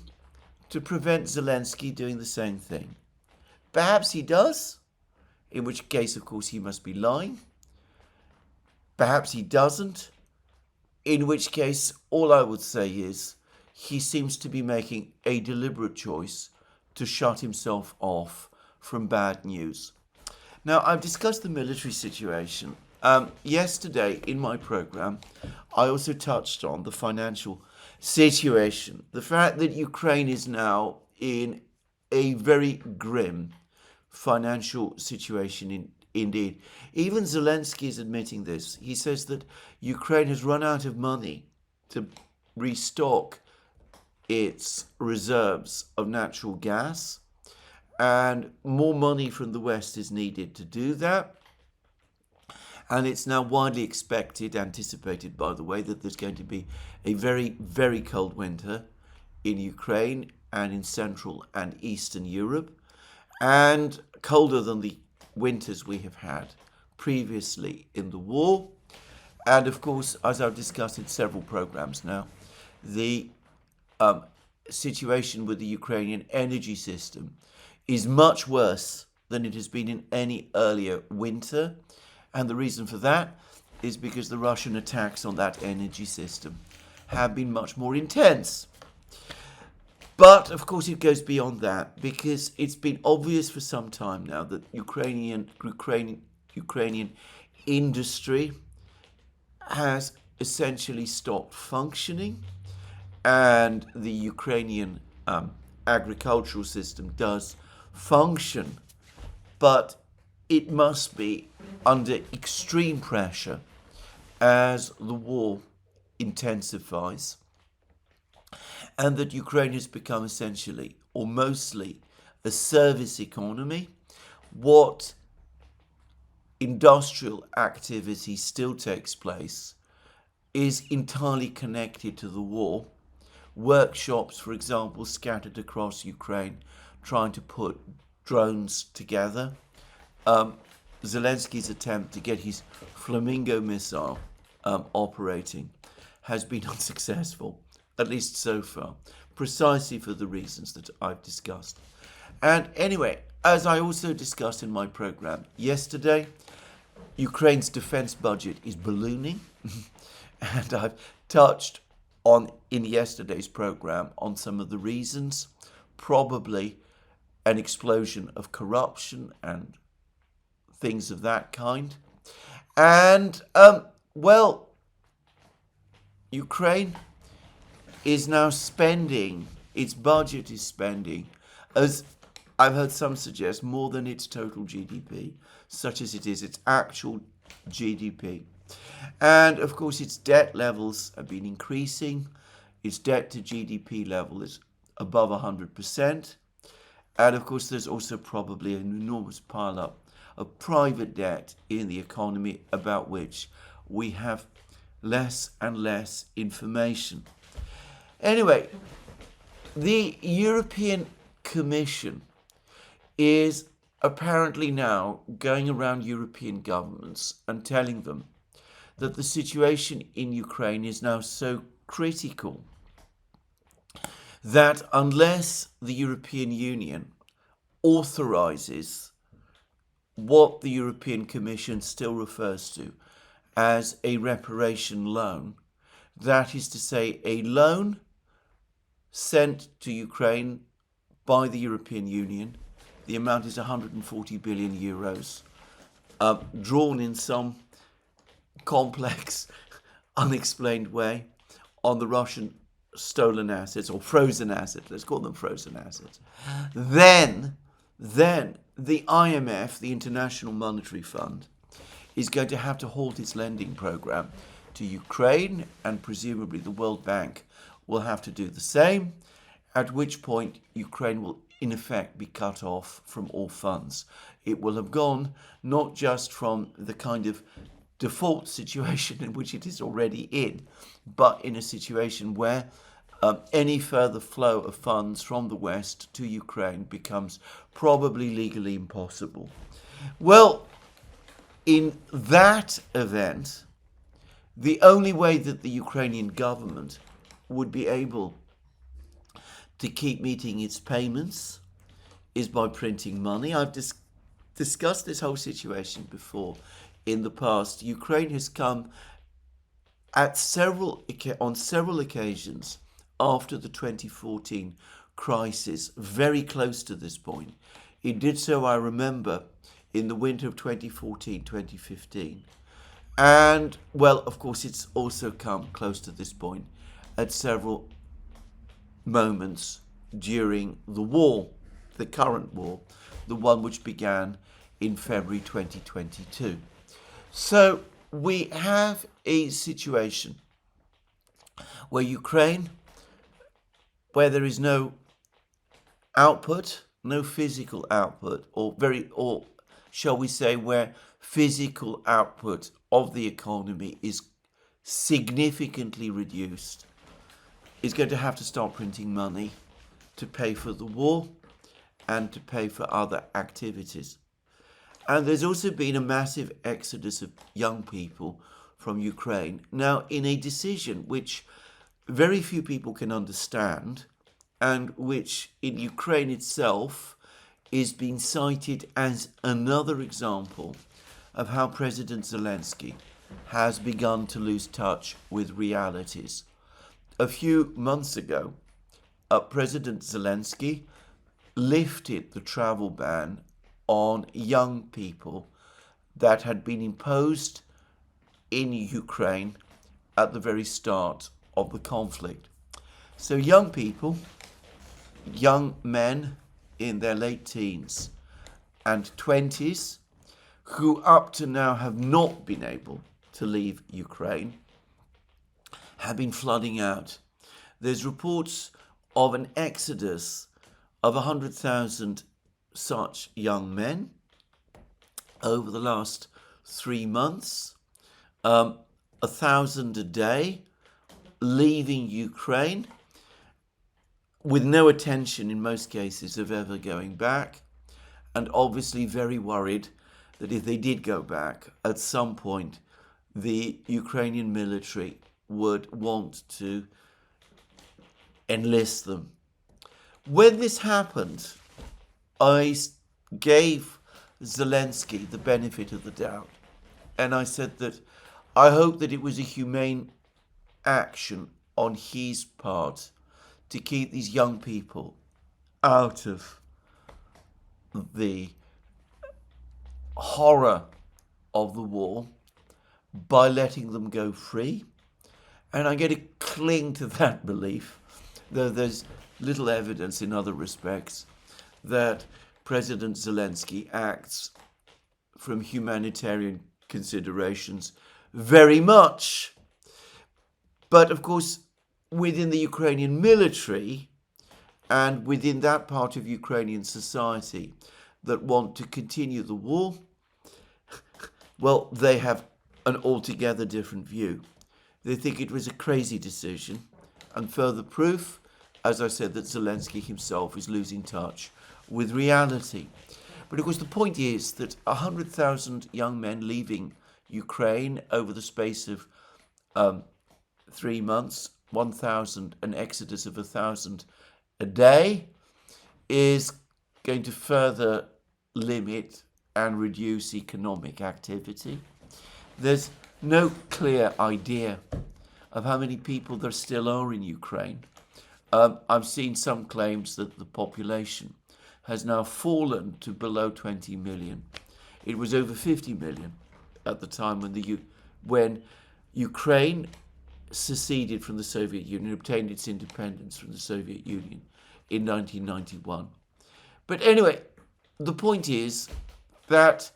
to prevent Zelensky doing the same thing. Perhaps he does, in which case, of course, he must be lying. Perhaps he doesn't, in which case, all I would say is he seems to be making a deliberate choice to shut himself off from bad news. Now, I've discussed the military situation. Yesterday in my program, I also touched on the financial situation. The fact that Ukraine is now in a very grim financial situation indeed. Even Zelensky is admitting this. He says that Ukraine has run out of money to restock its reserves of natural gas, and more money from the West is needed to do that. And it's now widely anticipated, by the way, that there's going to be a very, very cold winter in Ukraine and in Central and Eastern Europe, and colder than the winters we have had previously in the war. And of course, as I've discussed in several programs now, the situation with the Ukrainian energy system is much worse than it has been in any earlier winter. And the reason for that is because the Russian attacks on that energy system have been much more intense. But, of course, it goes beyond that, because it's been obvious for some time now that Ukrainian industry has essentially stopped functioning, and the Ukrainian agricultural system does function, but it must be under extreme pressure as the war intensifies, and that Ukraine has become essentially or mostly a service economy. What industrial activity still takes place is entirely connected to the war. Workshops, for example, scattered across Ukraine trying to put drones together. Zelensky's attempt to get his Flamingo missile operating has been unsuccessful, at least so far, precisely for the reasons that I've discussed. And anyway, as I also discussed in my program yesterday, Ukraine's defense budget is ballooning, and I've touched on in yesterday's program on some of the reasons, probably an explosion of corruption and things of that kind. And, well, Ukraine is now spending, its budget is spending, as I've heard some suggest, more than its total GDP, such as it is its actual GDP. And, of course, its debt levels have been increasing. Its debt to GDP level is above 100%. And of course, there's also probably an enormous pile-up of private debt in the economy about which we have less and less information. Anyway, the European Commission is apparently now going around European governments and telling them that the situation in Ukraine is now so critical that unless the European Union authorizes what the European Commission still refers to as a reparation loan, that is to say, a loan sent to Ukraine by the European Union. The amount is 140 billion euros, drawn in some complex, unexplained way on the Russian stolen assets or frozen assets. Let's call them frozen assets. Then the IMF, the International Monetary Fund, is going to have to halt its lending program to Ukraine, and presumably the World Bank will have to do the same, at which point Ukraine will in effect be cut off from all funds. It will have gone not just from the kind of default situation in which it is already in, but in a situation where any further flow of funds from the West to Ukraine becomes probably legally impossible. Well, in that event, the only way that the Ukrainian government would be able to keep meeting its payments is by printing money. I've discussed this whole situation before in the past. Ukraine has come on several occasions after the 2014 crisis, very close to this point. It did so, I remember, in the winter of 2014-2015. And, well, of course, it's also come close to this point at several moments during the war, the current war, the one which began in February 2022. So we have a situation where Ukraine, where there is no output, no physical output, or shall we say, where physical output of the economy is significantly reduced, is going to have to start printing money to pay for the war and to pay for other activities. And there's also been a massive exodus of young people from Ukraine. Now, in a decision which very few people can understand, and which in Ukraine itself is being cited as another example of how President Zelensky has begun to lose touch with realities. A few months ago, President Zelensky lifted the travel ban on young people that had been imposed in Ukraine at the very start of the conflict. So young people, young men in their late teens and 20s, who up to now have not been able to leave Ukraine, have been flooding out. There's reports of an exodus of 100,000 such young men over the last 3 months, 1,000 a day leaving Ukraine with no intention in most cases of ever going back, and obviously very worried that if they did go back, at some point the Ukrainian military would want to enlist them. When this happened, I gave Zelensky the benefit of the doubt, and I said that I hope that it was a humane action on his part to keep these young people out of the horror of the war by letting them go free. And I'm going to cling to that belief, though there's little evidence in other respects that President Zelensky acts from humanitarian considerations very much. But of course, within the Ukrainian military, and within that part of Ukrainian society that want to continue the war, well, they have an altogether different view. They think it was a crazy decision, and further proof, as I said, that Zelensky himself is losing touch with reality. But of course, the point is that 100,000 young men leaving Ukraine over the space of 3 months, 1,000, an exodus of 1,000 a day, is going to further limit and reduce economic activity. There's no clear idea of how many people there still are in Ukraine. I've seen some claims that the population has now fallen to below 20 million. It was over 50 million at the time when Ukraine seceded from the Soviet Union, obtained its independence from the Soviet Union in 1991. But anyway, the point is that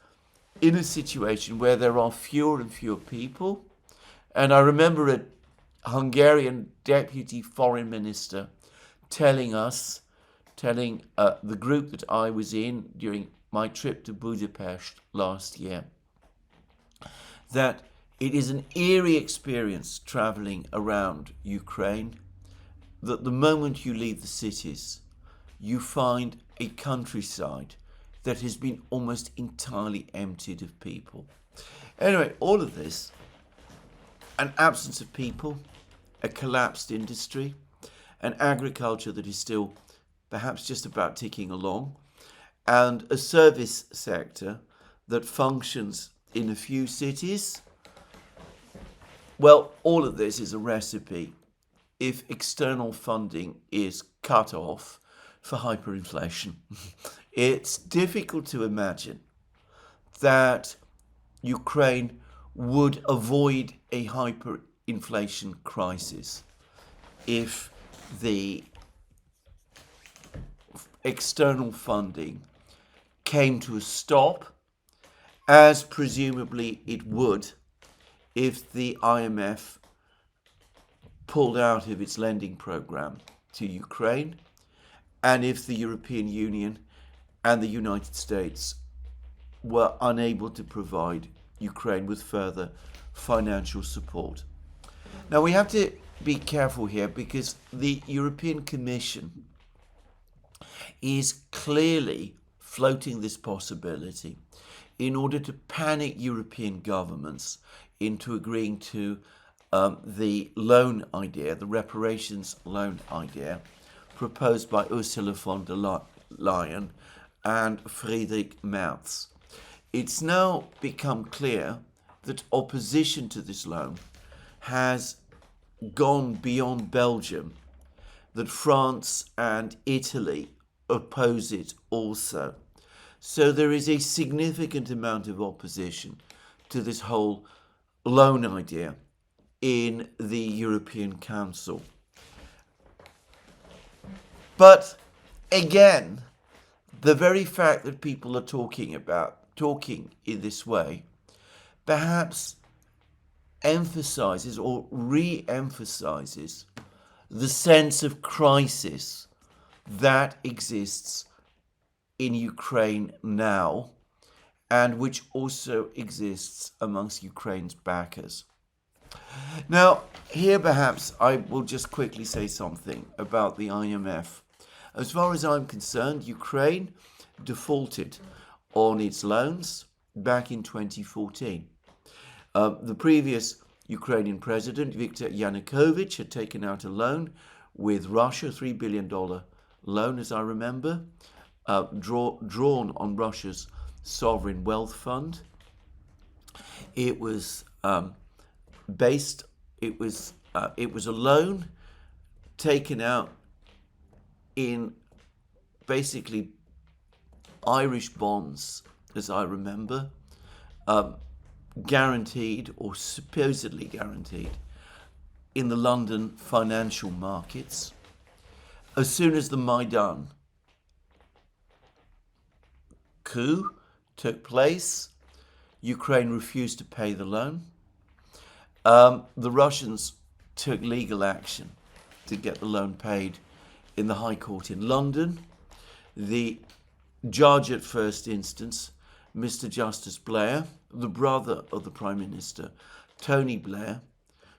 in a situation where there are fewer and fewer people, and I remember a Hungarian deputy foreign minister telling the group that I was in during my trip to Budapest last year, that it is an eerie experience traveling around Ukraine, that the moment you leave the cities, you find a countryside that has been almost entirely emptied of people. Anyway, all of this, an absence of people, a collapsed industry, an agriculture that is still perhaps just about ticking along, and a service sector that functions in a few cities. Well, all of this is a recipe, if external funding is cut off, for hyperinflation. It's difficult to imagine that Ukraine would avoid a hyperinflation crisis if the external funding came to a stop, as presumably it would if the IMF pulled out of its lending program to Ukraine, and if the European Union and the United States were unable to provide Ukraine with further financial support. Now, we have to be careful here, because the European Commission is clearly floating this possibility in order to panic European governments into agreeing to the loan idea, the reparations loan idea, proposed by Ursula von der Leyen and Friedrich Merz. It's now become clear that opposition to this loan has gone beyond Belgium, that France and Italy oppose it also. So there is a significant amount of opposition to this whole loan idea in the European Council. But again, the very fact that people are talking in this way perhaps emphasizes or re-emphasizes the sense of crisis that exists in Ukraine now, and which also exists amongst Ukraine's backers. Now, here perhaps I will just quickly say something about the IMF. As far as I'm concerned, Ukraine defaulted on its loans back in 2014. The previous Ukrainian president, Viktor Yanukovych, had taken out a loan with Russia, $3 billion loan, as I remember, drawn on Russia's sovereign wealth fund. It was it was a loan taken out in basically Irish bonds, as I remember, guaranteed or supposedly guaranteed in the London financial markets. As soon as the Maidan coup took place, Ukraine refused to pay the loan. The Russians took legal action to get the loan paid in the High Court in London. The judge at first instance, Mr. Justice Blair, the brother of the Prime Minister, Tony Blair,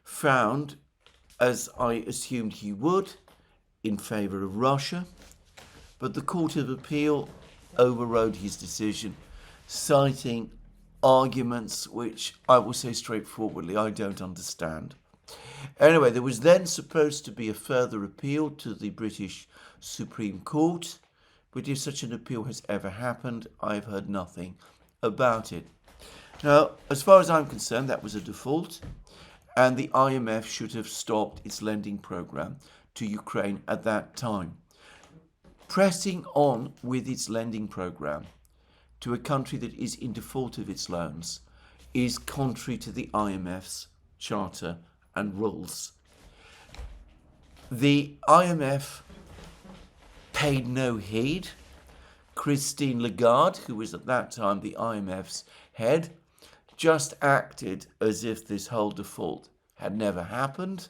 found, as I assumed he would, in favour of Russia, but the Court of Appeal overrode his decision, citing arguments which I will say straightforwardly I don't understand. Anyway, there was then supposed to be a further appeal to the British Supreme Court, but if such an appeal has ever happened, I've heard nothing about it. Now, as far as I'm concerned, that was a default, and the IMF should have stopped its lending program to Ukraine at that time. Pressing on with its lending program to a country that is in default of its loans is contrary to the IMF's charter and rules. The IMF paid no heed. Christine Lagarde, who was at that time the IMF's head, just acted as if this whole default had never happened,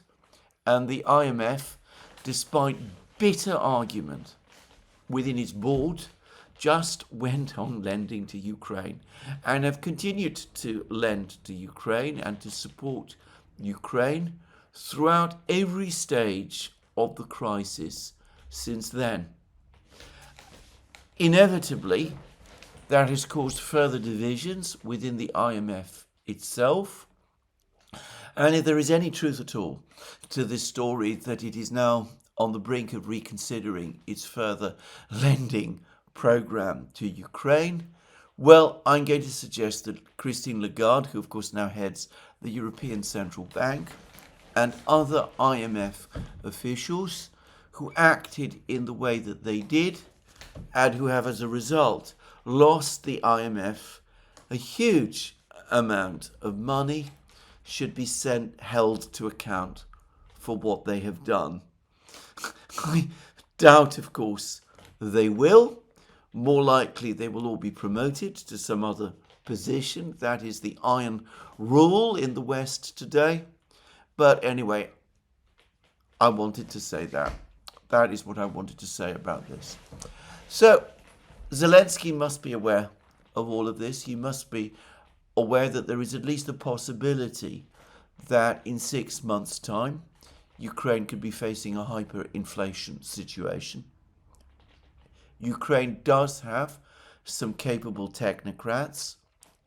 and the IMF, despite bitter argument within its board, just went on lending to Ukraine and have continued to lend to Ukraine and to support Ukraine throughout every stage of the crisis since then. Inevitably, that has caused further divisions within the IMF itself. And if there is any truth at all to this story that it is now on the brink of reconsidering its further lending program to Ukraine, well, I'm going to suggest that Christine Lagarde, who of course now heads the European Central Bank, and other IMF officials who acted in the way that they did and who have as a result lost the IMF a huge amount of money, should be held to account for what they have done. I doubt, of course, they will. More likely they will all be promoted to some other position. That is the iron rule in the West today. But anyway, I wanted to say that. That is what I wanted to say about this. So, Zelensky must be aware of all of this. He must be aware that there is at least a possibility that in 6 months' time, Ukraine could be facing a hyperinflation situation. Ukraine does have some capable technocrats,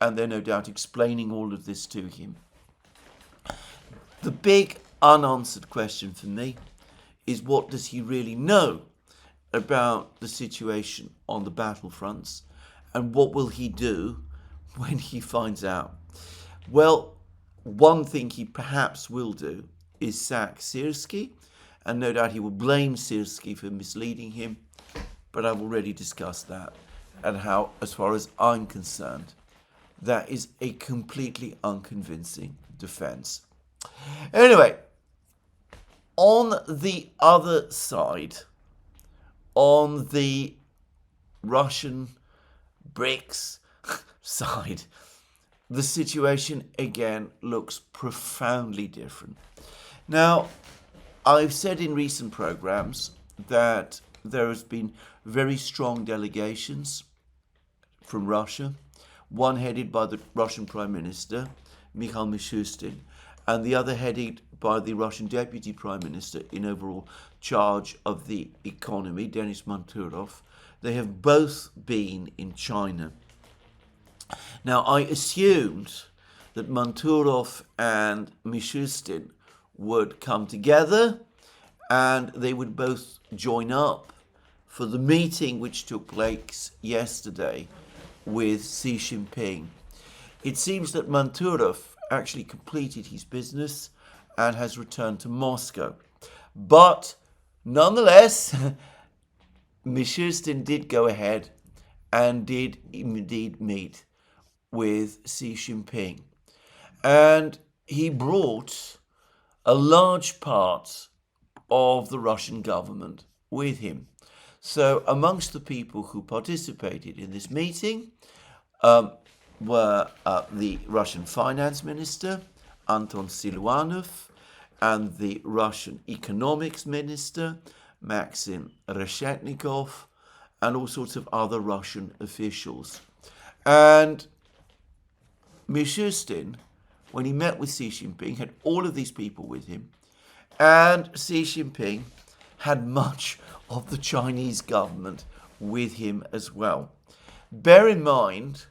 and they're no doubt explaining all of this to him. The big unanswered question for me is, what does he really know about the situation on the battlefronts, and what will he do when he finds out? Well, one thing he perhaps will do is sack Syrskyi, and no doubt he will blame Syrskyi for misleading him, but I've already discussed that, and how, as far as I'm concerned, that is a completely unconvincing defense. Anyway, on the other side, on the Russian BRICS side, the situation again looks profoundly different. Now, I've said in recent programs that there has been very strong delegations from Russia, one headed by the Russian Prime Minister, Mikhail Mishustin, and the other headed by the Russian Deputy Prime Minister in overall charge of the economy, Denis Manturov. They have both been in China. Now, I assumed that Manturov and Mishustin would come together and they would both join up for the meeting which took place yesterday with Xi Jinping. It seems that Manturov actually completed his business and has returned to Moscow. But nonetheless, Mishustin did go ahead and did indeed meet with Xi Jinping. And he brought a large part of the Russian government with him. So amongst the people who participated in this meeting were the Russian finance minister, Anton Siluanov, and the Russian economics minister, Maxim Reshetnikov, and all sorts of other Russian officials. And Mishustin, when he met with Xi Jinping, had all of these people with him, and Xi Jinping had much of the Chinese government with him as well. Bear in mind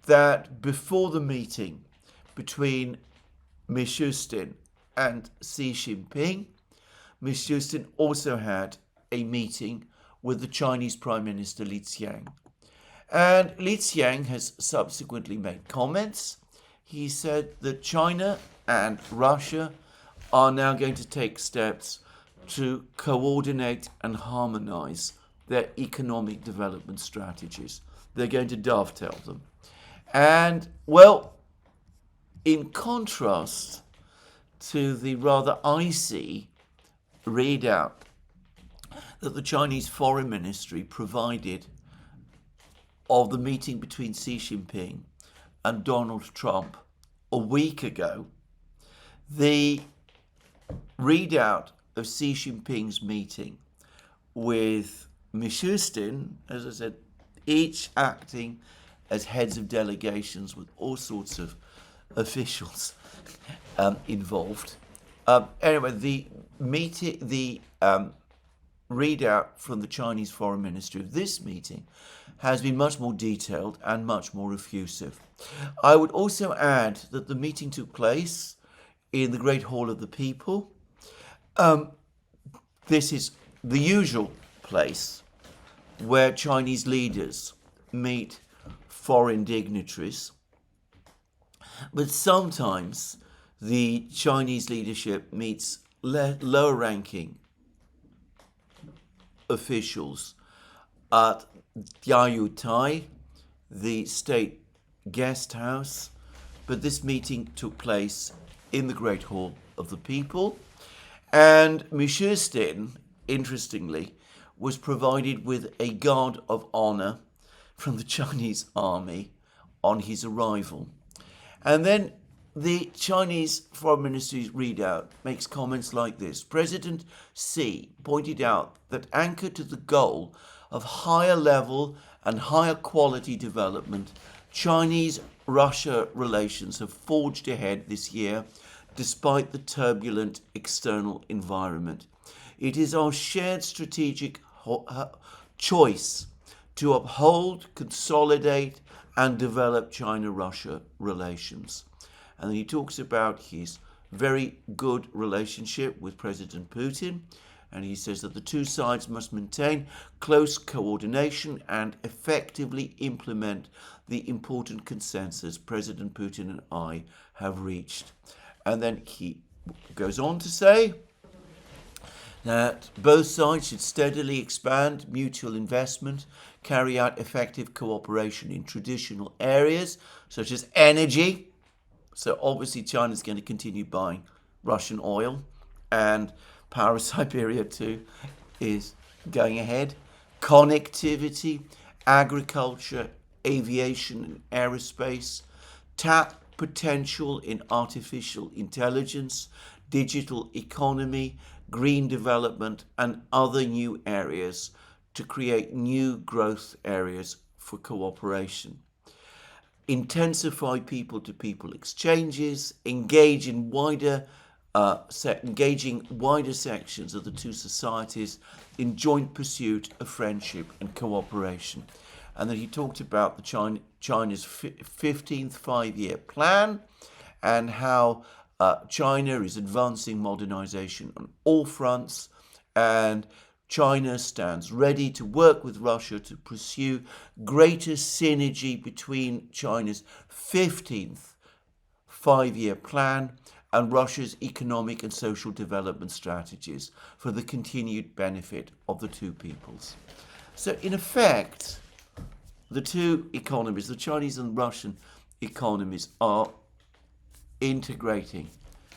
that before the meeting between Mishustin and Xi Jinping, Mishustin also had a meeting with the Chinese Prime Minister Li Qiang. And Li Qiang has subsequently made comments. He said that China and Russia are now going to take steps to coordinate and harmonize their economic development strategies. They're going to dovetail them. And, well, in contrast to the rather icy readout that the Chinese Foreign Ministry provided of the meeting between Xi Jinping and Donald Trump a week ago, the readout of Xi Jinping's meeting with Mishustin, as I said, each acting as heads of delegations with all sorts of officials involved. Anyway, the readout from the Chinese Foreign Ministry of this meeting has been much more detailed and much more effusive. I would also add that the meeting took place in the Great Hall of the People. This is the usual place where Chinese leaders meet foreign dignitaries. But sometimes the Chinese leadership meets lower-ranking officials at Diayutai, the state guest house. But this meeting took place in the Great Hall of the People. And Mishustin, interestingly, was provided with a guard of honor from the Chinese army on his arrival. And then the Chinese Foreign Ministry's readout makes comments like this. President Xi pointed out that anchored to the goal of higher level and higher quality development, Chinese-Russia relations have forged ahead this year despite the turbulent external environment. It is our shared strategic choice to uphold, consolidate, and develop China-Russia relations. And then he talks about his very good relationship with President Putin, and he says that the two sides must maintain close coordination and effectively implement the important consensus President Putin and I have reached. And then he goes on to say that both sides should steadily expand mutual investment, carry out effective cooperation in traditional areas such as energy. So obviously China's going to continue buying Russian oil, and Power of Siberia 2 is going ahead. Connectivity, agriculture, aviation and aerospace, tap potential in artificial intelligence, digital economy, green development and other new areas to create new growth areas for cooperation. Intensify people-to-people exchanges, engaging wider sections of the two societies in joint pursuit of friendship and cooperation. And then he talked about China's 15th five-year plan and how China is advancing modernization on all fronts, and China stands ready to work with Russia to pursue greater synergy between China's 15th five-year plan and Russia's economic and social development strategies for the continued benefit of the two peoples. So in effect, the two economies, the Chinese and Russian economies, are integrating,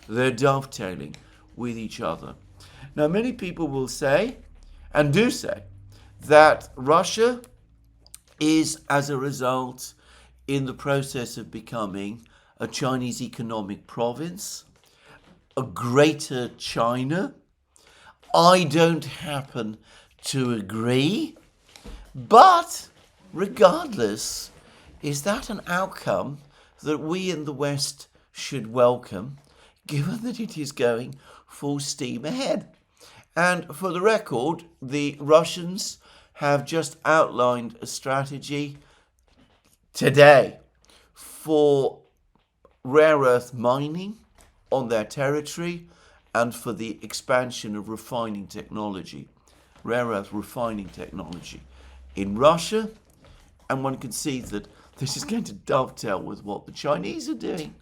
they're dovetailing with each other. Now, many people will say, and do say, that Russia is, as a result, in the process of becoming a Chinese economic province, a greater China. I don't happen to agree, but regardless, is that an outcome that we in the West should welcome, given that it is going full steam ahead? And for the record, the Russians have just outlined a strategy today for rare earth mining on their territory and for the expansion of refining technology, rare earth refining technology in Russia. And one can see that this is going to dovetail with what the Chinese are doing.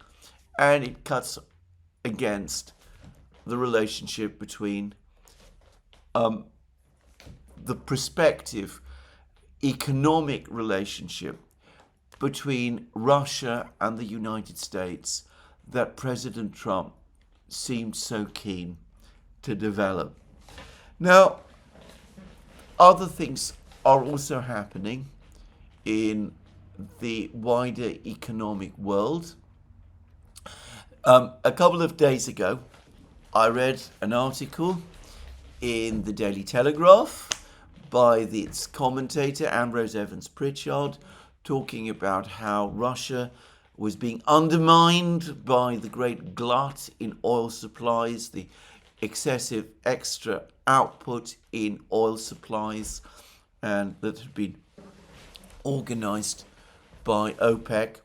And it cuts against the relationship between the prospective economic relationship between Russia and the United States that President Trump seemed so keen to develop. Now, other things are also happening in the wider economic world. A couple of days ago, I read an article in the Daily Telegraph by its commentator Ambrose Evans Pritchard, talking about how Russia was being undermined by the great glut in oil supplies, the excessive extra output in oil supplies, and that had been organized by OPEC.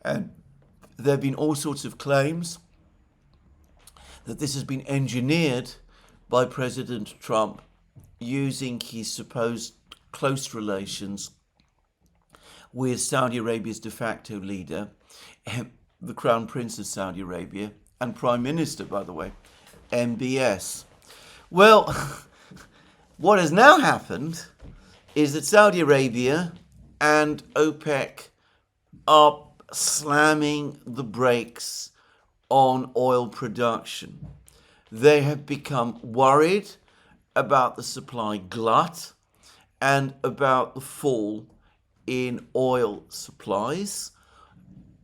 And there have been all sorts of claims that this has been engineered by President Trump using his supposed close relations with Saudi Arabia's de facto leader, the Crown Prince of Saudi Arabia, and Prime Minister, by the way, MBS. Well, what has now happened is that Saudi Arabia and OPEC are slamming the brakes on oil production. They have become worried about the supply glut and about the fall in oil supplies,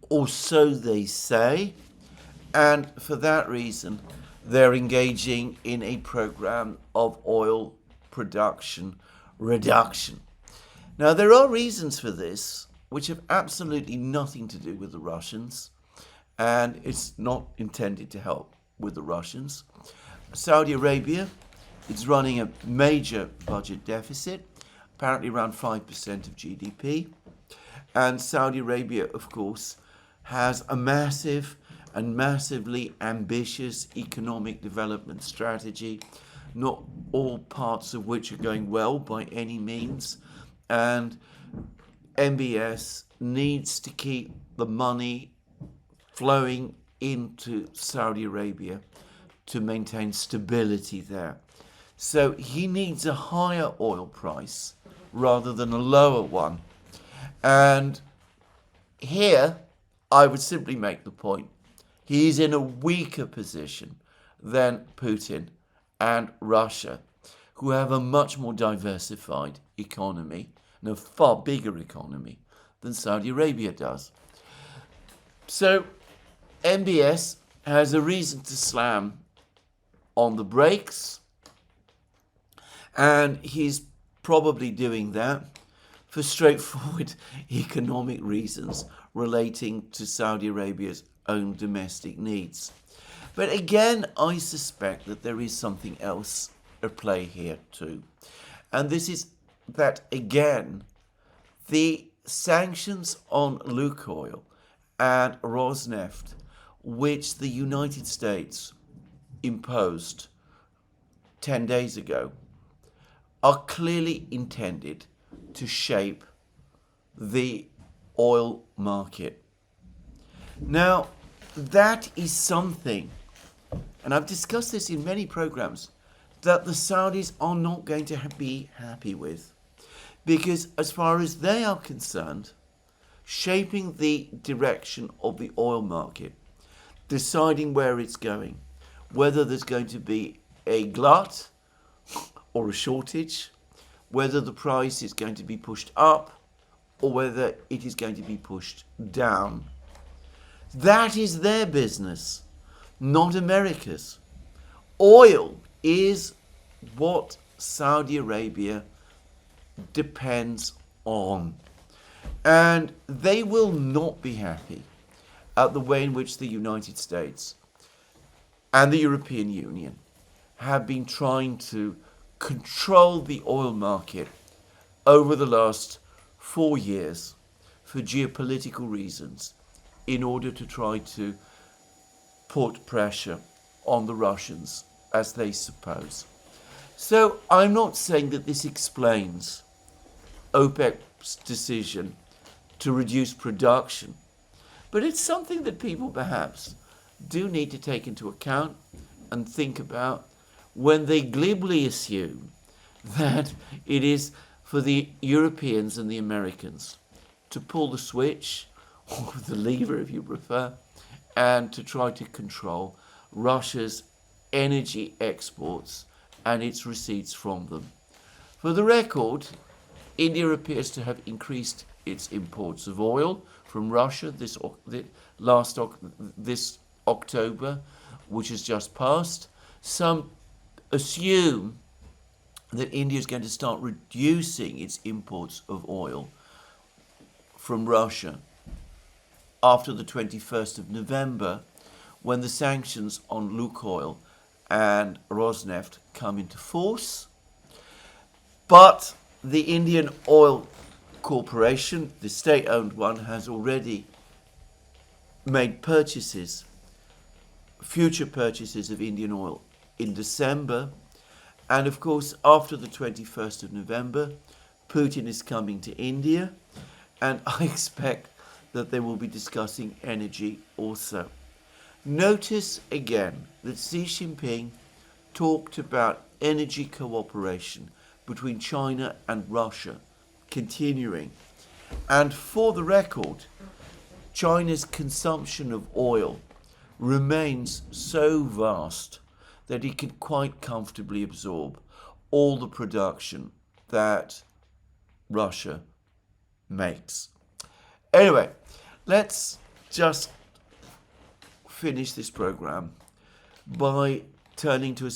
or so they say, and for that reason they're engaging in a program of oil production reduction. Now, there are reasons for this which have absolutely nothing to do with the Russians, and it's not intended to help with the Russians. Saudi Arabia is running a major budget deficit, apparently around 5% of GDP. And Saudi Arabia, of course, has a massive and massively ambitious economic development strategy, not all parts of which are going well by any means. And MBS needs to keep the money flowing into Saudi Arabia to maintain stability there. So he needs a higher oil price rather than a lower one. And here, I would simply make the point, he's in a weaker position than Putin and Russia, who have a much more diversified economy and a far bigger economy than Saudi Arabia does. So MBS has a reason to slam on the brakes, and he's probably doing that for straightforward economic reasons relating to Saudi Arabia's own domestic needs. But again, I suspect that there is something else at play here too. And this is that, again, the sanctions on Lukoil and Rosneft, which the United States imposed 10 days ago, are clearly intended to shape the oil market. Now, that is something, and I've discussed this in many programs, that the Saudis are not going to be happy with. Because as far as they are concerned, shaping the direction of the oil market, deciding where it's going, whether there's going to be a glut or a shortage, whether the price is going to be pushed up or whether it is going to be pushed down. That is their business, not America's. Oil is what Saudi Arabia depends on. And they will not be happy at the way in which the United States and the European Union have been trying to control the oil market over the last 4 years for geopolitical reasons in order to try to put pressure on the Russians, as they suppose. So I'm not saying that this explains OPEC's decision to reduce production, but it's something that people perhaps do need to take into account and think about when they glibly assume that it is for the Europeans and the Americans to pull the switch, or the lever if you prefer, and to try to control Russia's energy exports and its receipts from them. For the record, India appears to have increased its imports of oil from Russia this October, which has just passed. Some assume that India is going to start reducing its imports of oil from Russia after the 21st of November, when the sanctions on Lukoil and Rosneft come into force. But the Indian Oil Corporation, the state-owned one, has already made purchases, future purchases of Indian oil in December. And of course, after the 21st of November, Putin is coming to India, and I expect that they will be discussing energy also. Notice again that Xi Jinping talked about energy cooperation between China and Russia continuing. And for the record, China's consumption of oil remains so vast that it can quite comfortably absorb all the production that Russia makes. Anyway, let's just finish this program by turning to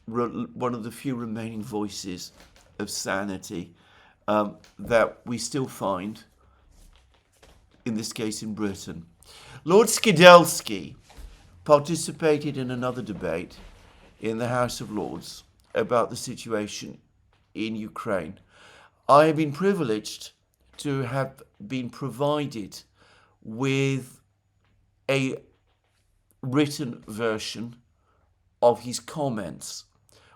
one of the few remaining voices of sanity that we still find, in this case in Britain. Lord Skidelsky participated in another debate in the House of Lords about the situation in Ukraine. I have been privileged to have been provided with a written version of his comments,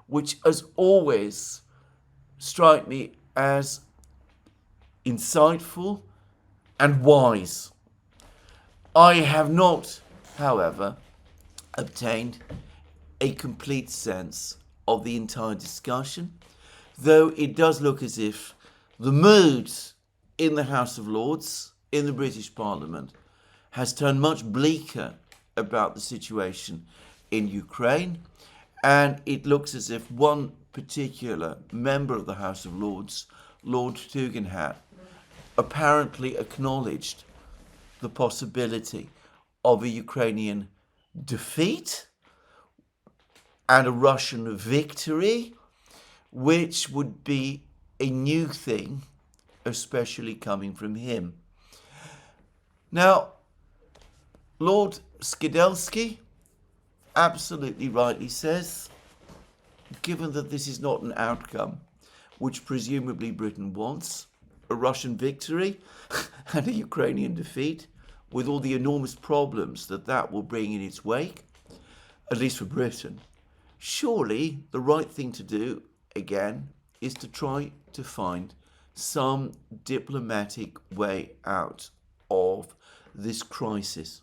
which as always strike me as insightful and wise. I have not, however, obtained a complete sense of the entire discussion, though it does look as if the mood in the House of Lords, in the British Parliament, has turned much bleaker about the situation in Ukraine, and it looks as if one particular member of the House of Lords, Lord Tugendhat, apparently acknowledged the possibility of a Ukrainian defeat and a Russian victory, which would be a new thing, especially coming from him. Now, Lord Skidelsky absolutely rightly says, given that this is not an outcome which presumably Britain wants, a Russian victory and a Ukrainian defeat, with all the enormous problems that that will bring in its wake, at least for Britain, surely the right thing to do, again, is to try to find some diplomatic way out of this crisis.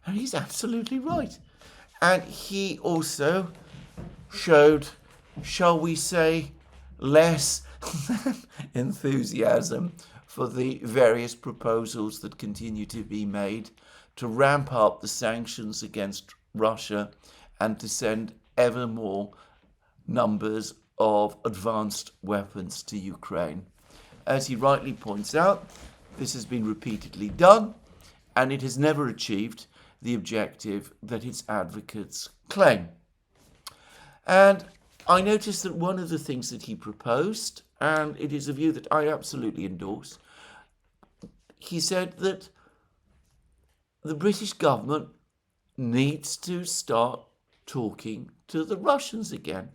And he's absolutely right. And he also showed, shall we say, less enthusiasm for the various proposals that continue to be made to ramp up the sanctions against Russia and to send ever more numbers of advanced weapons to Ukraine. As he rightly points out, this has been repeatedly done, and it has never achieved the objective that its advocates claim. And I noticed that one of the things that he proposed, and it is a view that I absolutely endorse, he said that the British government needs to start talking to the Russians again.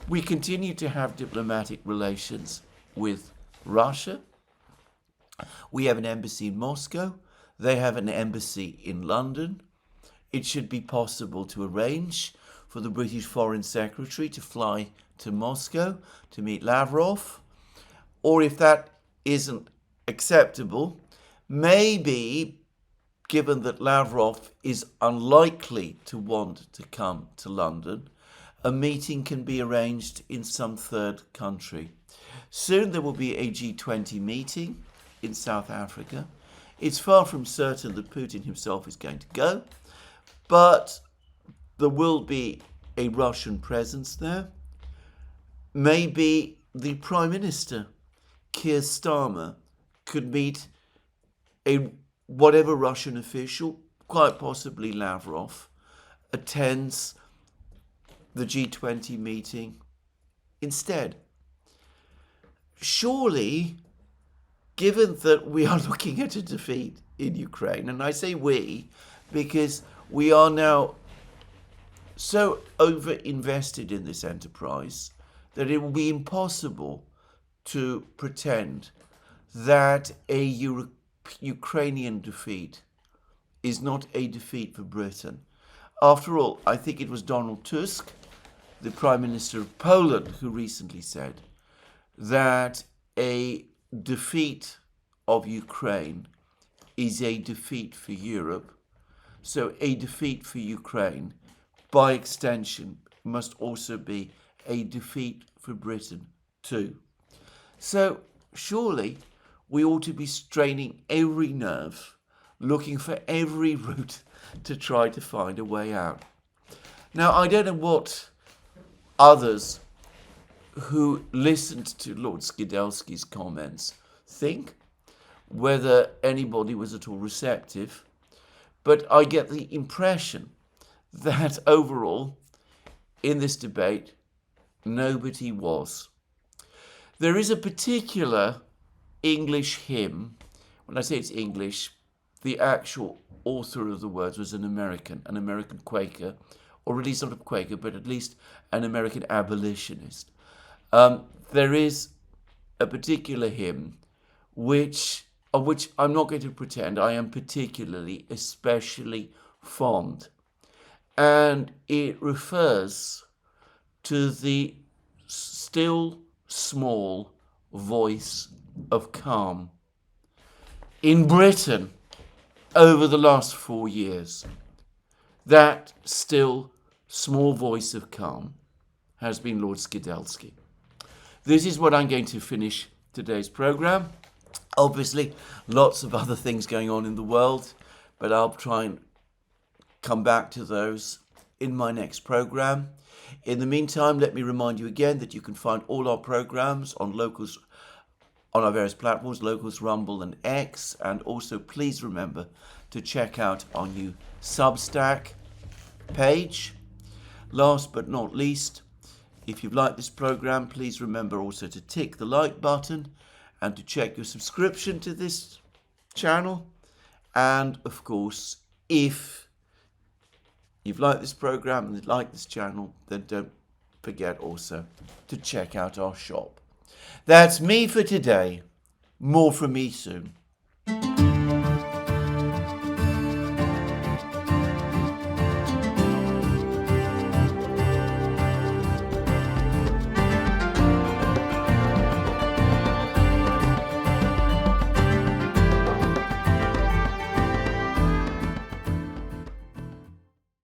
We continue to have diplomatic relations with Russia. We have an embassy in Moscow. They have an embassy in London. It should be possible to arrange for the British Foreign Secretary to fly to Moscow to meet Lavrov. Or if that isn't acceptable, maybe, given that Lavrov is unlikely to want to come to London, a meeting can be arranged in some third country. Soon there will be a G20 meeting in South Africa. It's far from certain that Putin himself is going to go, but there will be a Russian presence there. Maybe the Prime Minister, Keir Starmer, could meet whatever Russian official, quite possibly Lavrov, attends the G20 meeting instead. Surely, given that we are looking at a defeat in Ukraine, and I say we because we are now so over-invested in this enterprise that it will be impossible to pretend that a Ukrainian defeat is not a defeat for Britain. After all, I think it was Donald Tusk, the Prime Minister of Poland, who recently said that a defeat of Ukraine is a defeat for Europe. So a defeat for Ukraine, by extension, must also be a defeat for Britain too. So surely we ought to be straining every nerve, looking for every route to try to find a way out. Now, I don't know what others who listened to Lord Skidelsky's comments think, whether anybody was at all receptive, but I get the impression that overall, in this debate, nobody was. There is a particular English hymn. When I say it's English, the actual author of the words was an American Quaker, or at least not a Quaker, but at least an American abolitionist. There is a particular hymn of which I'm not going to pretend I am particularly, especially fond. And it refers to the still small voice of calm. In Britain, over the last 4 years, that still small voice of calm has been Lord Skidelsky. This is what I'm going to finish today's programme. Obviously, lots of other things going on in the world, but I'll try and come back to those in my next programme. In the meantime, let me remind you again that you can find all our programmes on our various platforms, Locals, Rumble and X, and also please remember to check out our new Substack page. Last but not least, if you've liked this programme, please remember also to tick the like button and to check your subscription to this channel. And of course, if you've liked this programme and like this channel, then don't forget also to check out our shop. That's me for today. More from me soon.